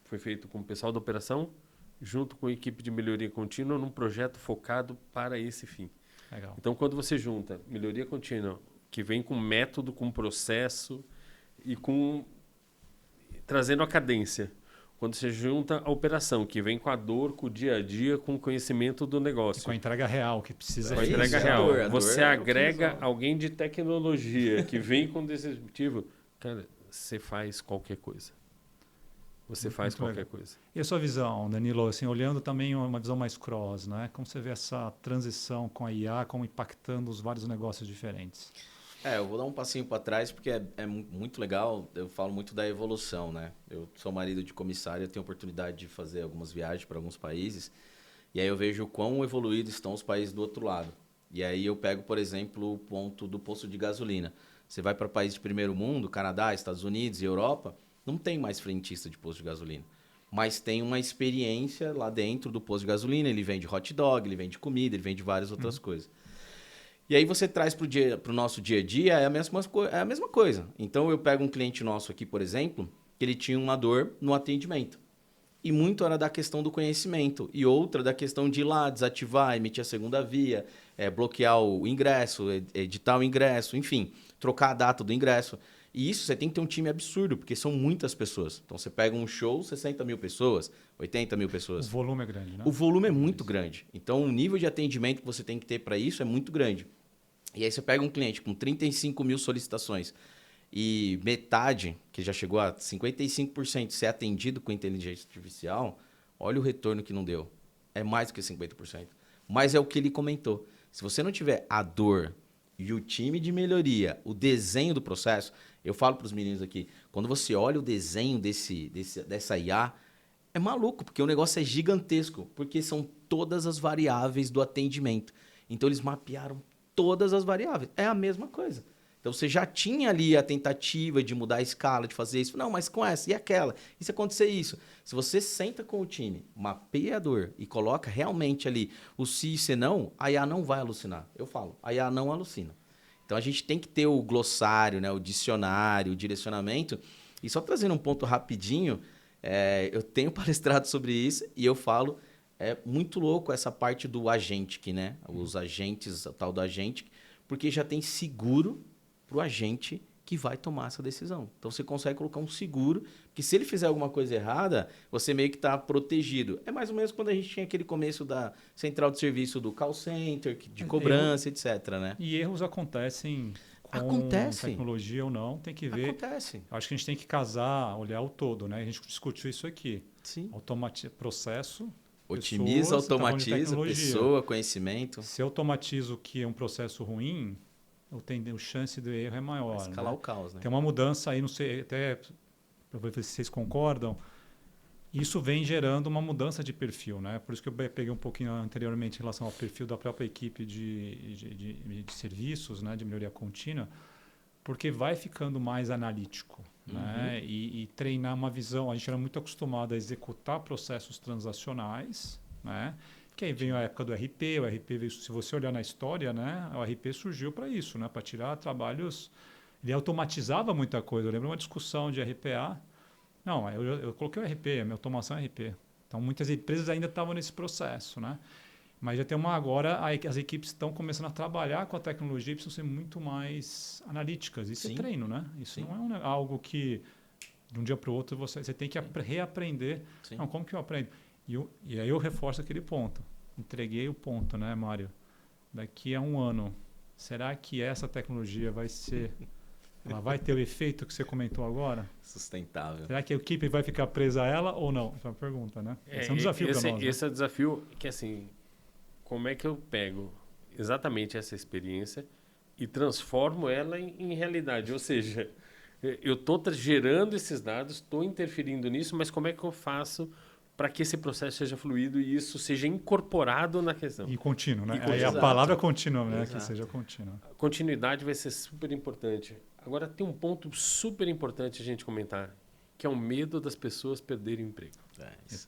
S2: Foi feito com o pessoal da operação, junto com a equipe de melhoria contínua, num projeto focado para esse fim.
S1: Legal.
S2: Então, quando você junta melhoria contínua, que vem com método, com processo e trazendo a cadência. Quando você junta a operação, que vem com a dor, com o dia a dia, com o conhecimento do negócio.
S1: E com a entrega real, que precisa...
S2: Com a entrega real. Você agrega alguém de tecnologia que vem com disruptivo. Cara, você faz qualquer coisa. Você faz qualquer coisa.
S1: E a sua visão, Danilo, assim, olhando também uma visão mais cross, né? Como você vê essa transição com a IA, como impactando os vários negócios diferentes?
S3: Eu vou dar um passinho para trás porque é muito legal. Eu falo muito da evolução, né? Eu sou marido de comissário, eu tenho oportunidade de fazer algumas viagens para alguns países. E aí eu vejo quão evoluídos estão os países do outro lado. E aí eu pego, por exemplo, o ponto do posto de gasolina. Você vai para países de primeiro mundo, Canadá, Estados Unidos e Europa, não tem mais frentista de posto de gasolina. Mas tem uma experiência lá dentro do posto de gasolina. Ele vende hot dog, ele vende comida, ele vende várias outras coisas. E aí você traz para o nosso dia a dia, é a mesma coisa. Então eu pego um cliente nosso aqui, por exemplo, que ele tinha uma dor no atendimento. E muito era da questão do conhecimento. E outra da questão de ir lá, desativar, emitir a segunda via, bloquear o ingresso, editar o ingresso, enfim, trocar a data do ingresso. E isso você tem que ter um time absurdo, porque são muitas pessoas. Então você pega um show, 60 mil pessoas, 80 mil pessoas.
S1: O volume é grande, né?
S3: O volume é muito grande. Então o nível de atendimento que você tem que ter para isso é muito grande. E aí você pega um cliente com 35 mil solicitações e metade, que já chegou a 55% ser atendido com inteligência artificial, olha o retorno que não deu. É mais do que 50%. Mas é o que ele comentou. Se você não tiver a dor e o time de melhoria, o desenho do processo, eu falo para os meninos aqui, quando você olha o desenho dessa IA, é maluco, porque o negócio é gigantesco, porque são todas as variáveis do atendimento. Então eles mapearam todas as variáveis. É a mesma coisa. Então você já tinha ali a tentativa de mudar a escala, de fazer isso. Não, mas com essa e aquela. E se acontecer isso? Se você senta com o time, mapeia a dor e coloca realmente ali o se e se não, a IA não vai alucinar. Eu falo, a IA não alucina. Então a gente tem que ter o glossário, né, o dicionário, o direcionamento. E só trazendo um ponto rapidinho, eu tenho palestrado sobre isso e eu falo, é muito louco essa parte do agentic, né? Os agentes, o tal do agentic, porque já tem seguro para o agente que vai tomar essa decisão. Então, você consegue colocar um seguro, que se ele fizer alguma coisa errada, você meio que está protegido. É mais ou menos quando a gente tinha aquele começo da central de serviço do call center, de cobrança, etc. Né?
S1: E erros acontecem com tecnologia ou não, tem que ver.
S3: Acontece.
S1: Acho que a gente tem que casar, olhar o todo, né? A gente discutiu isso aqui.
S3: Sim.
S1: Processo,
S3: otimiza,
S1: pessoas,
S3: automatiza, pessoa, conhecimento.
S1: Se eu automatizo o que é um processo ruim, a chance do erro é maior.
S3: Vai escalar,
S1: né?
S3: o caos, né?
S1: Tem uma mudança aí, não sei, até para ver se vocês concordam, isso vem gerando uma mudança de perfil, né? Por isso que eu peguei um pouquinho anteriormente em relação ao perfil da própria equipe de serviços, né? De melhoria contínua, porque vai ficando mais analítico, né? E treinar uma visão. A gente era muito acostumado a executar processos transacionais, né? Que aí veio a época do RP, o RP veio, se você olhar na história, né, o RP surgiu para isso, né, para tirar trabalhos, ele automatizava muita coisa. Eu lembro uma discussão de RPA, não, eu coloquei o RP, a minha automação é RP. Então muitas empresas ainda estavam nesse processo, né? Mas já tem agora as equipes estão começando a trabalhar com a tecnologia e precisam ser muito mais analíticas. Isso é treino, né? Isso não é algo que de um dia para o outro você tem que reaprender. Sim. Não, como que eu aprendo? E aí eu reforço aquele ponto. Entreguei o ponto, né, Mário? Daqui a um ano, será que essa tecnologia ela vai ter o efeito que você comentou agora?
S3: Sustentável.
S1: Será que a equipe vai ficar presa a ela ou não? Essa é uma pergunta, né? Esse é um desafio para nós.
S2: Esse é o desafio que, assim, como é que eu pego exatamente essa experiência e transformo ela em realidade? Ou seja, eu estou gerando esses dados, estou interferindo nisso, mas como é que eu faço para que esse processo seja fluido e isso seja incorporado na questão?
S1: E contínuo, né? Aí a palavra contínua, né? Que seja contínua.
S2: A continuidade vai ser super importante. Agora, tem um ponto super importante a gente comentar, que é o medo das pessoas perderem o emprego.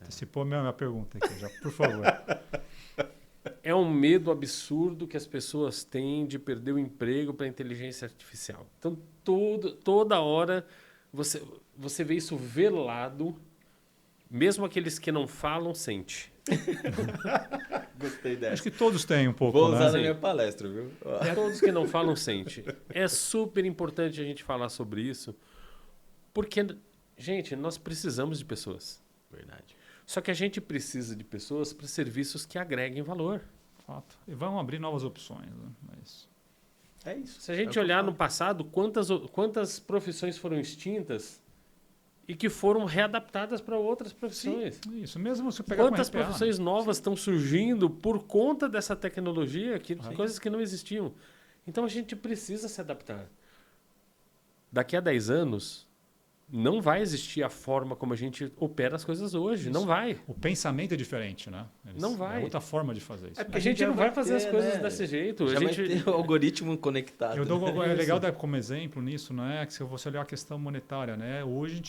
S1: Antecipou a minha pergunta aqui já, por favor.
S2: É um medo absurdo que as pessoas têm de perder o emprego para a inteligência artificial. Então, toda hora você vê isso velado. Mesmo aqueles que não falam, sente.
S3: Gostei dessa.
S1: Acho que todos têm um pouco,
S3: Vou usar
S1: né?
S3: na minha palestra, viu?
S2: Todos que não falam, sente. É super importante a gente falar sobre isso, porque, gente, nós precisamos de pessoas.
S3: Verdade.
S2: Só que a gente precisa de pessoas para serviços que agreguem valor.
S1: Fato. E vão abrir novas opções, né? Mas...
S3: É isso.
S2: Se a gente olhar no passado, quantas profissões foram extintas e que foram readaptadas para outras profissões.
S1: Sim, isso mesmo se pegar
S2: Quantas profissões novas estão surgindo por conta dessa tecnologia, coisas que não existiam. Então a gente precisa se adaptar. Daqui a 10 anos, não vai existir a forma como a gente opera as coisas hoje. Não vai.
S1: O pensamento é diferente, né?
S2: Não vai.
S1: É outra forma de fazer isso.
S2: É porque a gente não vai fazer as coisas desse jeito.
S3: Já vai ter o algoritmo conectado.
S1: É legal dar como exemplo nisso, né? Que se você olhar a questão monetária, né? Hoje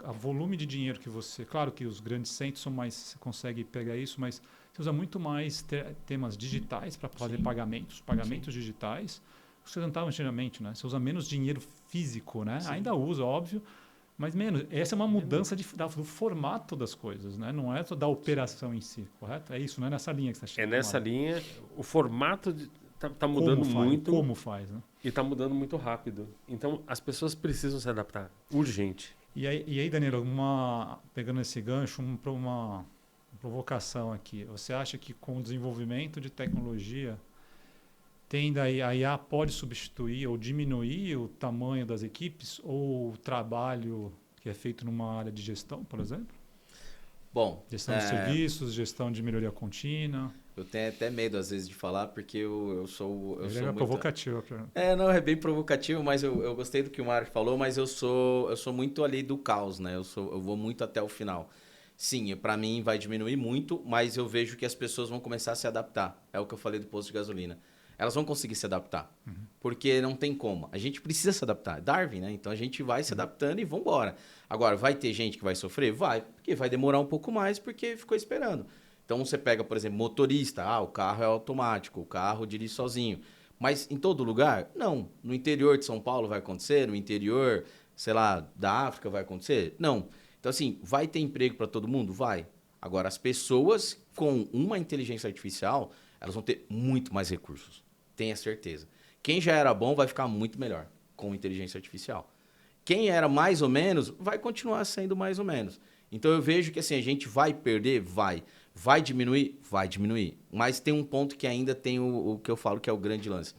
S1: a volume de dinheiro que você... Claro que os grandes centros são mais... Você consegue pegar isso, mas você usa muito mais temas digitais para fazer pagamentos digitais. Você não estava antigamente, né? Você usa menos dinheiro físico, né? Sim. Ainda usa, óbvio, mas menos. Essa é uma mudança do formato das coisas, né? Não é só da operação em si, correto? É isso, não é nessa linha que você está chegando.
S2: É nessa linha. O formato está mudando muito.
S1: Como faz, né?
S2: E está mudando muito rápido. Então, as pessoas precisam se adaptar. Urgente.
S1: E aí Danilo, pegando esse gancho, uma provocação aqui. Você acha que com o desenvolvimento de tecnologia a IA pode substituir ou diminuir o tamanho das equipes ou o trabalho que é feito numa área de gestão, por exemplo?
S3: Bom,
S1: Gestão de serviços, gestão de melhoria contínua.
S3: eu tenho até medo, às vezes, de falar, porque eu sou
S1: Ele é
S3: muito...
S1: provocativo.
S3: Não, é bem provocativo, mas eu gostei do que o Mário falou, mas eu sou muito ali do caos, né? Eu vou muito até o final. Sim, para mim vai diminuir muito, mas eu vejo que as pessoas vão começar a se adaptar. É o que eu falei do posto de gasolina. Elas vão conseguir se adaptar, porque não tem como. A gente precisa se adaptar. Darwin, né? Então a gente vai se adaptando e vamos embora. Agora, vai ter gente que vai sofrer? Vai, porque vai demorar um pouco mais porque ficou esperando. Então você pega, por exemplo, motorista. O carro é automático, o carro dirige sozinho. Mas em todo lugar? Não. No interior de São Paulo vai acontecer, no interior, sei lá, da África vai acontecer? Não. Então, assim, vai ter emprego para todo mundo? Vai. Agora, as pessoas com uma inteligência artificial, elas vão ter muito mais recursos. Tenha certeza. Quem já era bom vai ficar muito melhor com inteligência artificial. Quem era mais ou menos, vai continuar sendo mais ou menos. Então, eu vejo que assim, a gente vai perder? Vai. Vai diminuir? Vai diminuir. Mas tem um ponto que ainda tem o que eu falo que é o grande lance.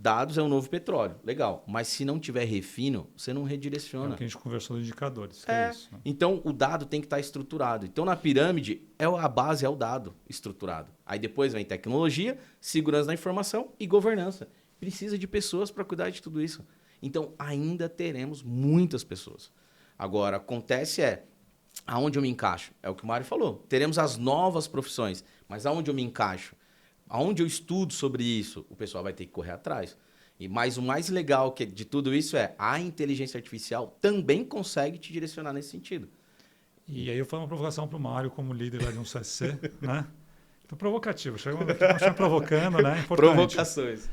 S3: Dados é o novo petróleo, legal. Mas se não tiver refino, você não redireciona.
S1: É o que a gente conversou dos indicadores. Que é isso, né?
S3: Então, o dado tem que estar estruturado. Então, na pirâmide, a base é o dado estruturado. Aí depois vem tecnologia, segurança da informação e governança. Precisa de pessoas para cuidar de tudo isso. Então, ainda teremos muitas pessoas. Agora, acontece aonde eu me encaixo? É o que o Mário falou. Teremos as novas profissões, mas aonde eu me encaixo? Aonde eu estudo sobre isso, o pessoal vai ter que correr atrás. Mas o mais legal de tudo isso a inteligência artificial também consegue te direcionar nesse sentido.
S1: E aí eu faço uma provocação para o Mário como líder lá de um CSC, né? Então, provocativo. Chegamos aqui provocando, né? Importante.
S3: Provocações.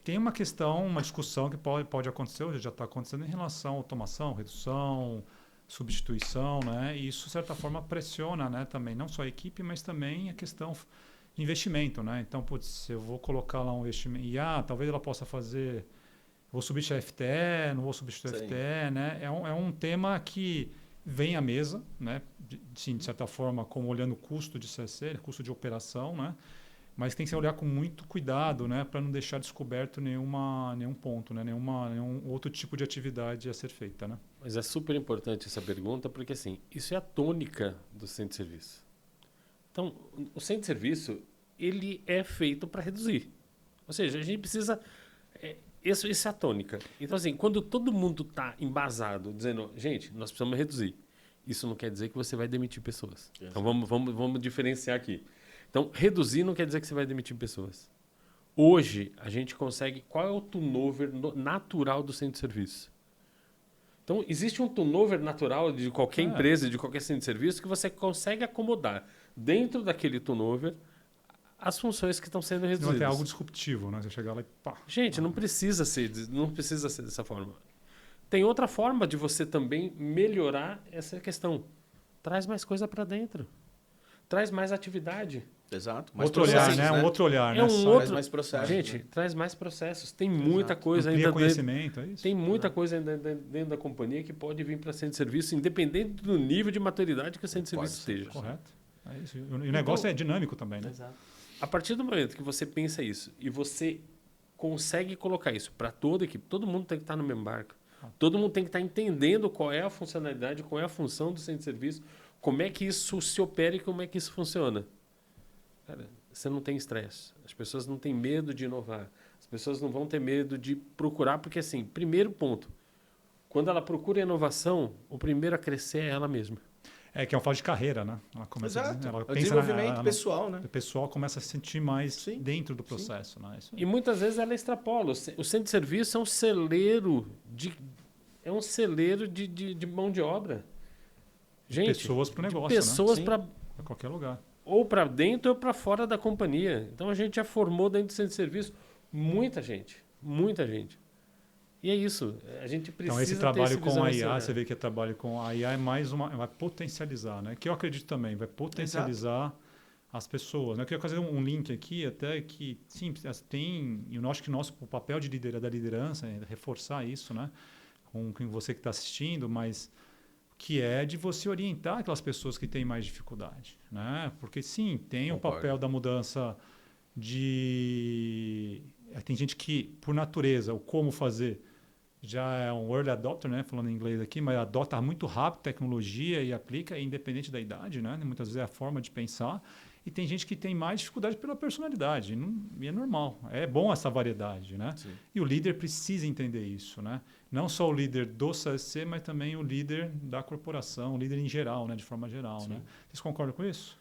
S1: Tem uma questão, uma discussão que pode acontecer, hoje já está acontecendo em relação à automação, redução, substituição, né? E isso, de certa forma, pressiona, né, também, não só a equipe, mas também a questão de investimento, né? Então, putz, eu vou colocar lá um investimento, e talvez ela possa fazer, vou substituir a FTE, não vou substituir a FTE, né? É um tema que vem à mesa, né? De certa forma, como olhando o custo de CSC, custo de operação, né? Mas tem que se olhar com muito cuidado, né, para não deixar descoberto nenhum ponto, né, nenhum outro tipo de atividade a ser feita, né?
S2: Mas é super importante essa pergunta, porque assim, isso é a tônica do centro de serviço. Então, o centro de serviço, ele é feito para reduzir. Ou seja, a gente precisa... Isso é a tônica. Então, assim, quando todo mundo está embasado, dizendo, gente, nós precisamos reduzir, isso não quer dizer que você vai demitir pessoas. Então, vamos diferenciar aqui. Então, reduzir não quer dizer que você vai demitir pessoas. Hoje, a gente consegue... Qual é o turnover natural do centro de serviço? Então, existe um turnover natural de qualquer empresa, de qualquer centro de serviço, que você consegue acomodar dentro daquele turnover as funções que estão sendo reduzidas.
S1: Não tem algo disruptivo, né? Você chegar lá e pá.
S2: Gente, não precisa ser dessa forma. Tem outra forma de você também melhorar essa questão. Traz mais coisa para dentro. Traz mais atividade.
S3: Exato.
S1: Outro olhar, né? Um outro olhar, né?
S3: Traz mais processos.
S2: Gente, traz mais processos. Tem muita coisa
S1: ainda.
S2: Conhecimento,
S1: é isso?
S2: Tem muita coisa ainda dentro da companhia que pode vir para centro de serviço, independente do nível de maturidade que o centro de serviço esteja.
S1: Correto. É isso. E o negócio é dinâmico também, né?
S3: Exato.
S2: A partir do momento que você pensa isso e você consegue colocar isso para toda a equipe, todo mundo tem que estar no mesmo barco. Todo mundo tem que estar entendendo qual é a funcionalidade, qual é a função do centro de serviço, como é que isso se opera e como é que isso funciona. Cara, você não tem estresse. As pessoas não têm medo de inovar. As pessoas não vão ter medo de procurar, porque assim, primeiro ponto, quando ela procura inovação, o primeiro a crescer é ela mesma.
S1: Que é um falo de carreira, né? Ela começa
S3: Exato.
S1: Ela
S3: o desenvolvimento pessoal, né?
S1: O pessoal começa a se sentir mais dentro do processo, né? Isso
S2: E muitas vezes ela extrapola. O centro de serviço é um celeiro de mão de obra. Gente,
S1: pessoas para o negócio,
S2: pessoas
S1: né?
S2: para
S1: qualquer lugar.
S2: Ou para dentro ou para fora da companhia. Então a gente já formou dentro do centro de serviço muita gente. E é isso. A gente precisa.
S1: Então esse trabalho com a IA, você vê que o trabalho com a IA é mais vai potencializar, né? Que eu acredito também, vai potencializar as pessoas. Né? Eu queria fazer um link aqui até que sim, tem, eu acho que o papel da liderança é reforçar isso, né? Com você que está assistindo, mas que é de você orientar aquelas pessoas que têm mais dificuldade, né? Porque sim, tem o papel da mudança Tem gente que, por natureza, o como fazer, já é um early adopter, né? Falando em inglês aqui, mas adota muito rápido tecnologia e aplica, independente da idade, né? Muitas vezes é a forma de pensar. E tem gente que tem mais dificuldade pela personalidade. E é normal. É bom essa variedade, né?
S3: Sim.
S1: E o líder precisa entender isso, né? Não só o líder do CSC, mas também o líder da corporação, o líder em geral, né? De forma geral,
S3: Sim.
S1: né? Vocês concordam com isso?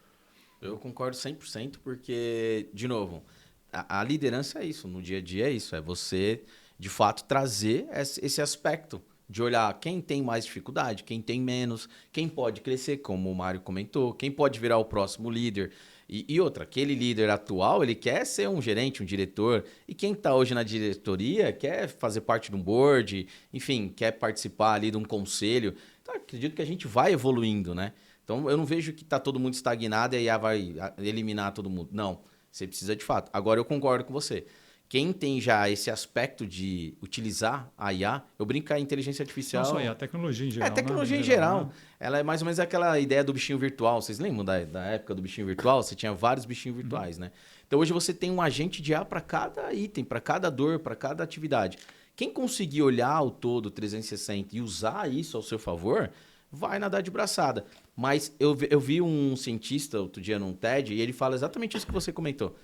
S3: Eu concordo 100% porque, de novo, a liderança é isso, no dia a dia é isso, é você, de fato, trazer esse aspecto de olhar quem tem mais dificuldade, quem tem menos, quem pode crescer, como o Mário comentou, quem pode virar o próximo líder. E outra, aquele líder atual, ele quer ser um gerente, um diretor, e quem está hoje na diretoria quer fazer parte de um board, enfim, quer participar ali de um conselho. Então, acredito que a gente vai evoluindo, né? Então, eu não vejo que está todo mundo estagnado e a IA vai eliminar todo mundo. Não, você precisa de fato. Agora, eu concordo com você. Quem tem já esse aspecto de utilizar a IA, eu brinco que a inteligência artificial...
S1: Não só aí, a tecnologia em geral.
S3: É, a tecnologia
S1: né?
S3: em geral. Ela é mais ou menos aquela ideia do bichinho virtual. Vocês lembram da época do bichinho virtual? Você tinha vários bichinhos virtuais, né? Então, hoje você tem um agente de IA para cada item, para cada dor, para cada atividade. Quem conseguir olhar o todo 360 e usar isso ao seu favor, vai nadar de braçada. Mas eu vi um cientista outro dia num TED e ele fala exatamente isso que você comentou.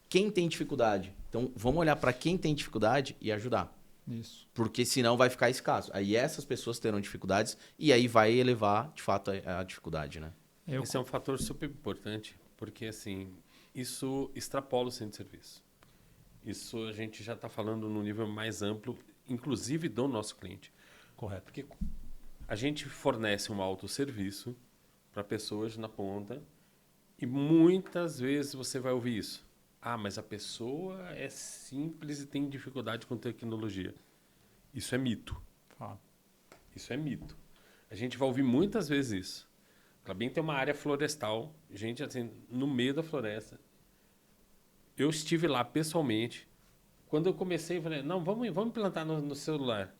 S3: Quem tem dificuldade? Então, vamos olhar para quem tem dificuldade e ajudar.
S1: Isso.
S3: Porque senão vai ficar escasso. Aí essas pessoas terão dificuldades e aí vai elevar, de fato, a dificuldade, né?
S2: Esse é um fator super importante, porque assim, isso extrapola o centro de serviço. Isso a gente já está falando num nível mais amplo, inclusive do nosso cliente.
S1: Correto.
S2: Porque a gente fornece um autosserviço para pessoas na ponta e muitas vezes você vai ouvir isso. Ah, mas a pessoa é simples e tem dificuldade com tecnologia. Isso é mito.
S1: Fala.
S2: Isso é mito. A gente vai ouvir muitas vezes isso. Clabin tem uma área florestal, gente assim, no meio da floresta. Eu estive lá pessoalmente. Quando eu comecei, eu falei, não, vamos implantar no celular.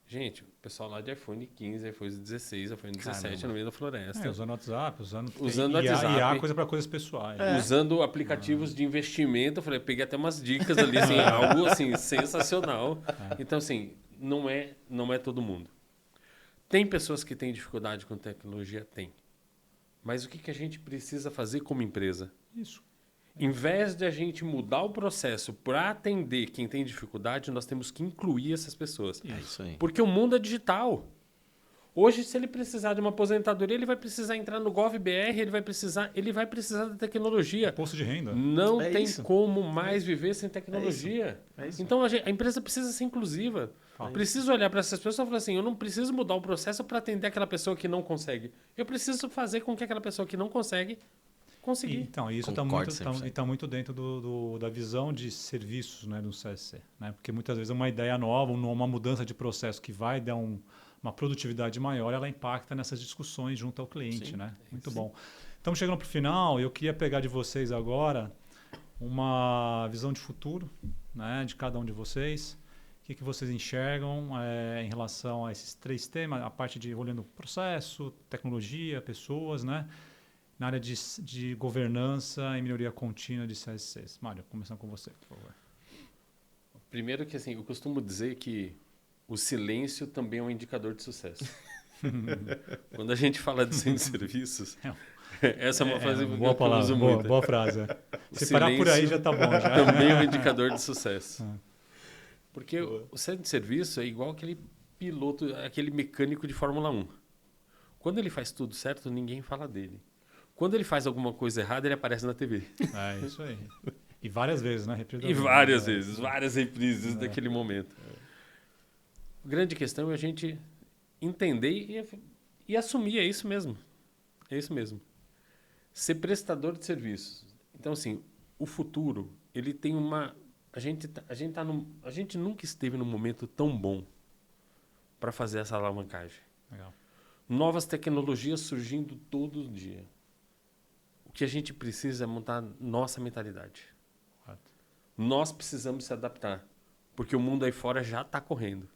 S2: Gente, o pessoal lá de iPhone 15, iPhone 16, iPhone 17
S3: Caramba.
S2: no meio da floresta.
S1: Usando WhatsApp, usando
S2: IA,
S1: WhatsApp, coisa para coisas pessoais.
S2: Usando aplicativos de investimento. Eu falei, peguei até umas dicas ali, assim, algo assim, sensacional. Então, assim, não é todo mundo. Tem pessoas que têm dificuldade com tecnologia? Tem. Mas o que a gente precisa fazer como empresa?
S1: Isso.
S2: Em vez de a gente mudar o processo para atender quem tem dificuldade, nós temos que incluir essas pessoas.
S3: É isso aí.
S2: Porque o mundo é digital. Hoje, se ele precisar de uma aposentadoria, ele vai precisar entrar no GovBR, ele vai precisar da tecnologia.
S1: Imposto de renda.
S2: Não
S3: É
S2: tem
S3: isso.
S2: como mais viver sem tecnologia.
S3: É isso.
S2: Então, a empresa precisa ser inclusiva. Preciso olhar para essas pessoas e falar assim, eu não preciso mudar o processo para atender aquela pessoa que não consegue. Eu preciso fazer com que aquela pessoa que não consegue conseguir.
S1: Então, isso está
S3: Concordo
S1: muito,
S3: 100%.
S1: tá muito dentro da visão de serviços, né, do CSC. Né? Porque muitas vezes uma ideia nova, uma mudança de processo que vai dar uma produtividade maior, ela impacta nessas discussões junto ao cliente.
S3: Sim,
S1: Né? Muito bom. Estamos chegando para o final. Eu queria pegar de vocês agora uma visão de futuro, né, de cada um de vocês. O que vocês enxergam em relação a esses três temas? A parte de olhando processo, tecnologia, pessoas, né? Na área de governança e melhoria contínua de CSCs. Mário, começando com você, por favor.
S2: Primeiro que assim, eu costumo dizer que o silêncio também é um indicador de sucesso. Quando a gente fala de centro de serviços, essa é uma frase que
S1: boa
S2: eu
S1: palavra,
S2: uso muito.
S1: boa frase.
S2: O
S1: Se parar por aí
S2: silêncio
S1: já está bom. Já.
S2: Também é um indicador de sucesso. Porque o centro de serviço é igual aquele piloto, aquele mecânico de Fórmula 1. Quando ele faz tudo certo, ninguém fala dele. Quando ele faz alguma coisa errada, ele aparece na TV.
S1: É isso aí. E várias vezes, né?
S2: E várias vezes, várias reprises daquele momento. A grande questão é a gente entender e assumir, é isso mesmo. É isso mesmo. Ser prestador de serviços. Então, assim, o futuro, ele tem uma... A gente nunca esteve num momento tão bom para fazer essa alavancagem.
S1: Legal.
S2: Novas tecnologias surgindo todo dia. O que a gente precisa é montar nossa mentalidade.
S1: Correto.
S2: Nós precisamos se adaptar, porque o mundo aí fora já está correndo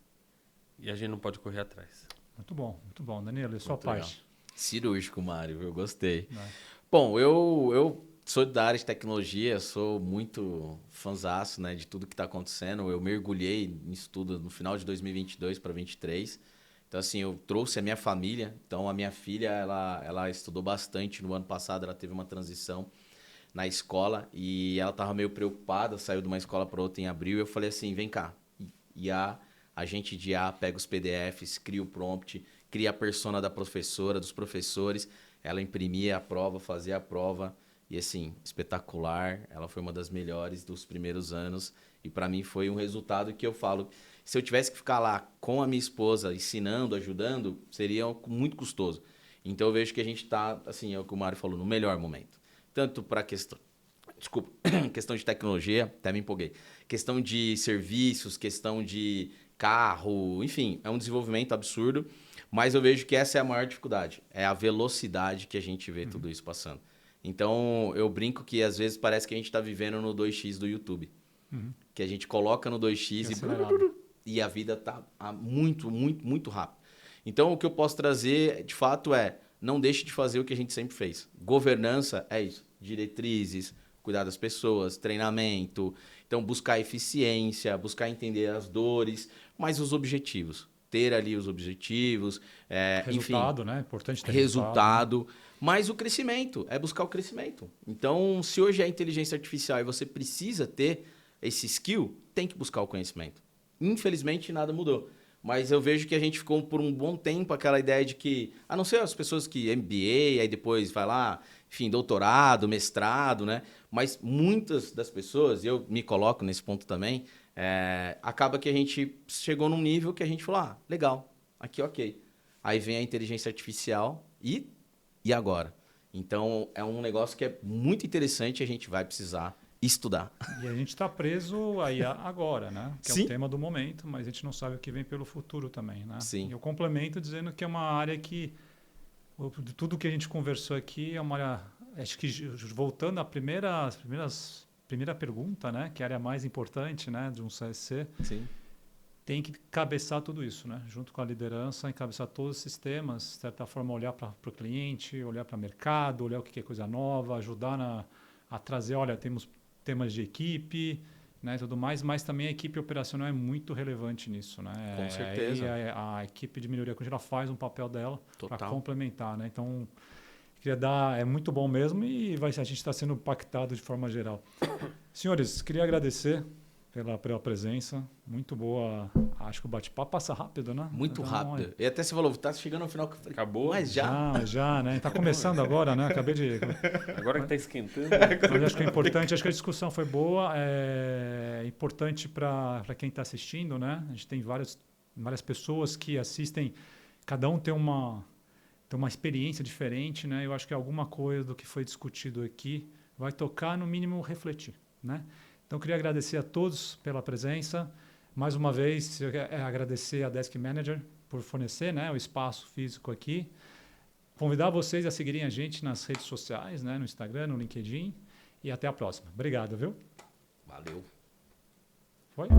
S2: e a gente não pode correr atrás.
S1: Muito bom. Danilo, e sua
S3: Muito legal.
S1: parte?
S3: Cirúrgico, Mário, eu gostei.
S1: Vai.
S3: Bom, eu sou da área de tecnologia, sou muito fãzaço, né, de tudo que está acontecendo. Eu mergulhei nisso tudo no final de 2022 para 2023. Então, assim, eu trouxe a minha família. Então, a minha filha, ela estudou bastante no ano passado. Ela teve uma transição na escola e ela estava meio preocupada. Saiu de uma escola para outra em abril. E eu falei assim, vem cá. IA, agente de IA, pega os PDFs, cria o prompt, cria a persona da professora, dos professores. Ela imprimia a prova, fazia a prova. E, assim, espetacular. Ela foi uma das melhores dos primeiros anos. E, para mim, foi um resultado que eu falo... Se eu tivesse que ficar lá com a minha esposa, ensinando, ajudando, seria muito custoso. Então, eu vejo que a gente está, assim, é o que o Mário falou, no melhor momento. Tanto para a questão... Desculpa. Questão de tecnologia, até me empolguei. Questão de serviços, questão de carro, enfim, é um desenvolvimento absurdo. Mas eu vejo que essa é a maior dificuldade. É a velocidade que a gente vê tudo isso passando. Então, eu brinco que às vezes parece que a gente está vivendo no 2x do YouTube. Que a gente coloca no 2x e a vida está muito, muito, muito rápido. Então, o que eu posso trazer, de fato, não deixe de fazer o que a gente sempre fez. Governança é isso. Diretrizes, cuidar das pessoas, treinamento. Então, buscar eficiência, buscar entender as dores, mas os objetivos. Ter ali os objetivos,
S1: resultado,
S3: enfim,
S1: né? Importante ter
S3: resultado. Mas o crescimento, é buscar o crescimento. Então, se hoje é inteligência artificial e você precisa ter esse skill, tem que buscar o conhecimento. Infelizmente, nada mudou. Mas eu vejo que a gente ficou por um bom tempo aquela ideia de que, a não ser as pessoas que MBA, aí depois vai lá, enfim, doutorado, mestrado, né? Mas muitas das pessoas, e eu me coloco nesse ponto também, acaba que a gente chegou num nível que a gente falou, legal, aqui ok. Aí vem a inteligência artificial e agora? Então, é um negócio que é muito interessante e a gente vai precisar estudar.
S1: E a gente está preso aí agora, né? Que
S3: Sim.
S1: é o tema do momento, mas a gente não sabe o que vem pelo futuro também, né?
S3: Sim.
S1: E eu complemento dizendo que é uma área que, de tudo que a gente conversou aqui, é uma área, acho que voltando à primeira pergunta, né? Que é a área mais importante, né? De um CSC.
S3: Sim.
S1: Tem que cabeçar tudo isso, né? Junto com a liderança, encabeçar todos esses temas, de certa forma olhar para o cliente, olhar para o mercado, olhar o que é coisa nova, ajudar a trazer, olha, temos temas de equipe, né, tudo mais, mas também a equipe operacional é muito relevante nisso, né?
S3: Com certeza.
S1: A equipe de melhoria contínua faz um papel dela para complementar, né? Então, queria é muito bom mesmo e a gente está sendo impactado de forma geral. Senhores, queria agradecer pela presença, muito boa. Acho que o bate-papo passa rápido, né?
S3: Muito rápido. E até você falou, tá chegando no final.
S2: Acabou?
S3: Mas já.
S1: Já, né? Tá começando agora, né? Acabei de...
S2: Agora que tá esquentando.
S1: Mas acho que é importante, acho que a discussão foi boa, é importante para quem está assistindo, né? A gente tem várias pessoas que assistem, cada um tem uma experiência diferente, né? Eu acho que alguma coisa do que foi discutido aqui vai tocar, no mínimo, refletir, né? Então, queria agradecer a todos pela presença. Mais uma vez, agradecer a Desk Manager por fornecer, né, o espaço físico aqui. Convidar vocês a seguirem a gente nas redes sociais, né, no Instagram, no LinkedIn. E até a próxima. Obrigado, viu?
S3: Valeu.
S1: Foi?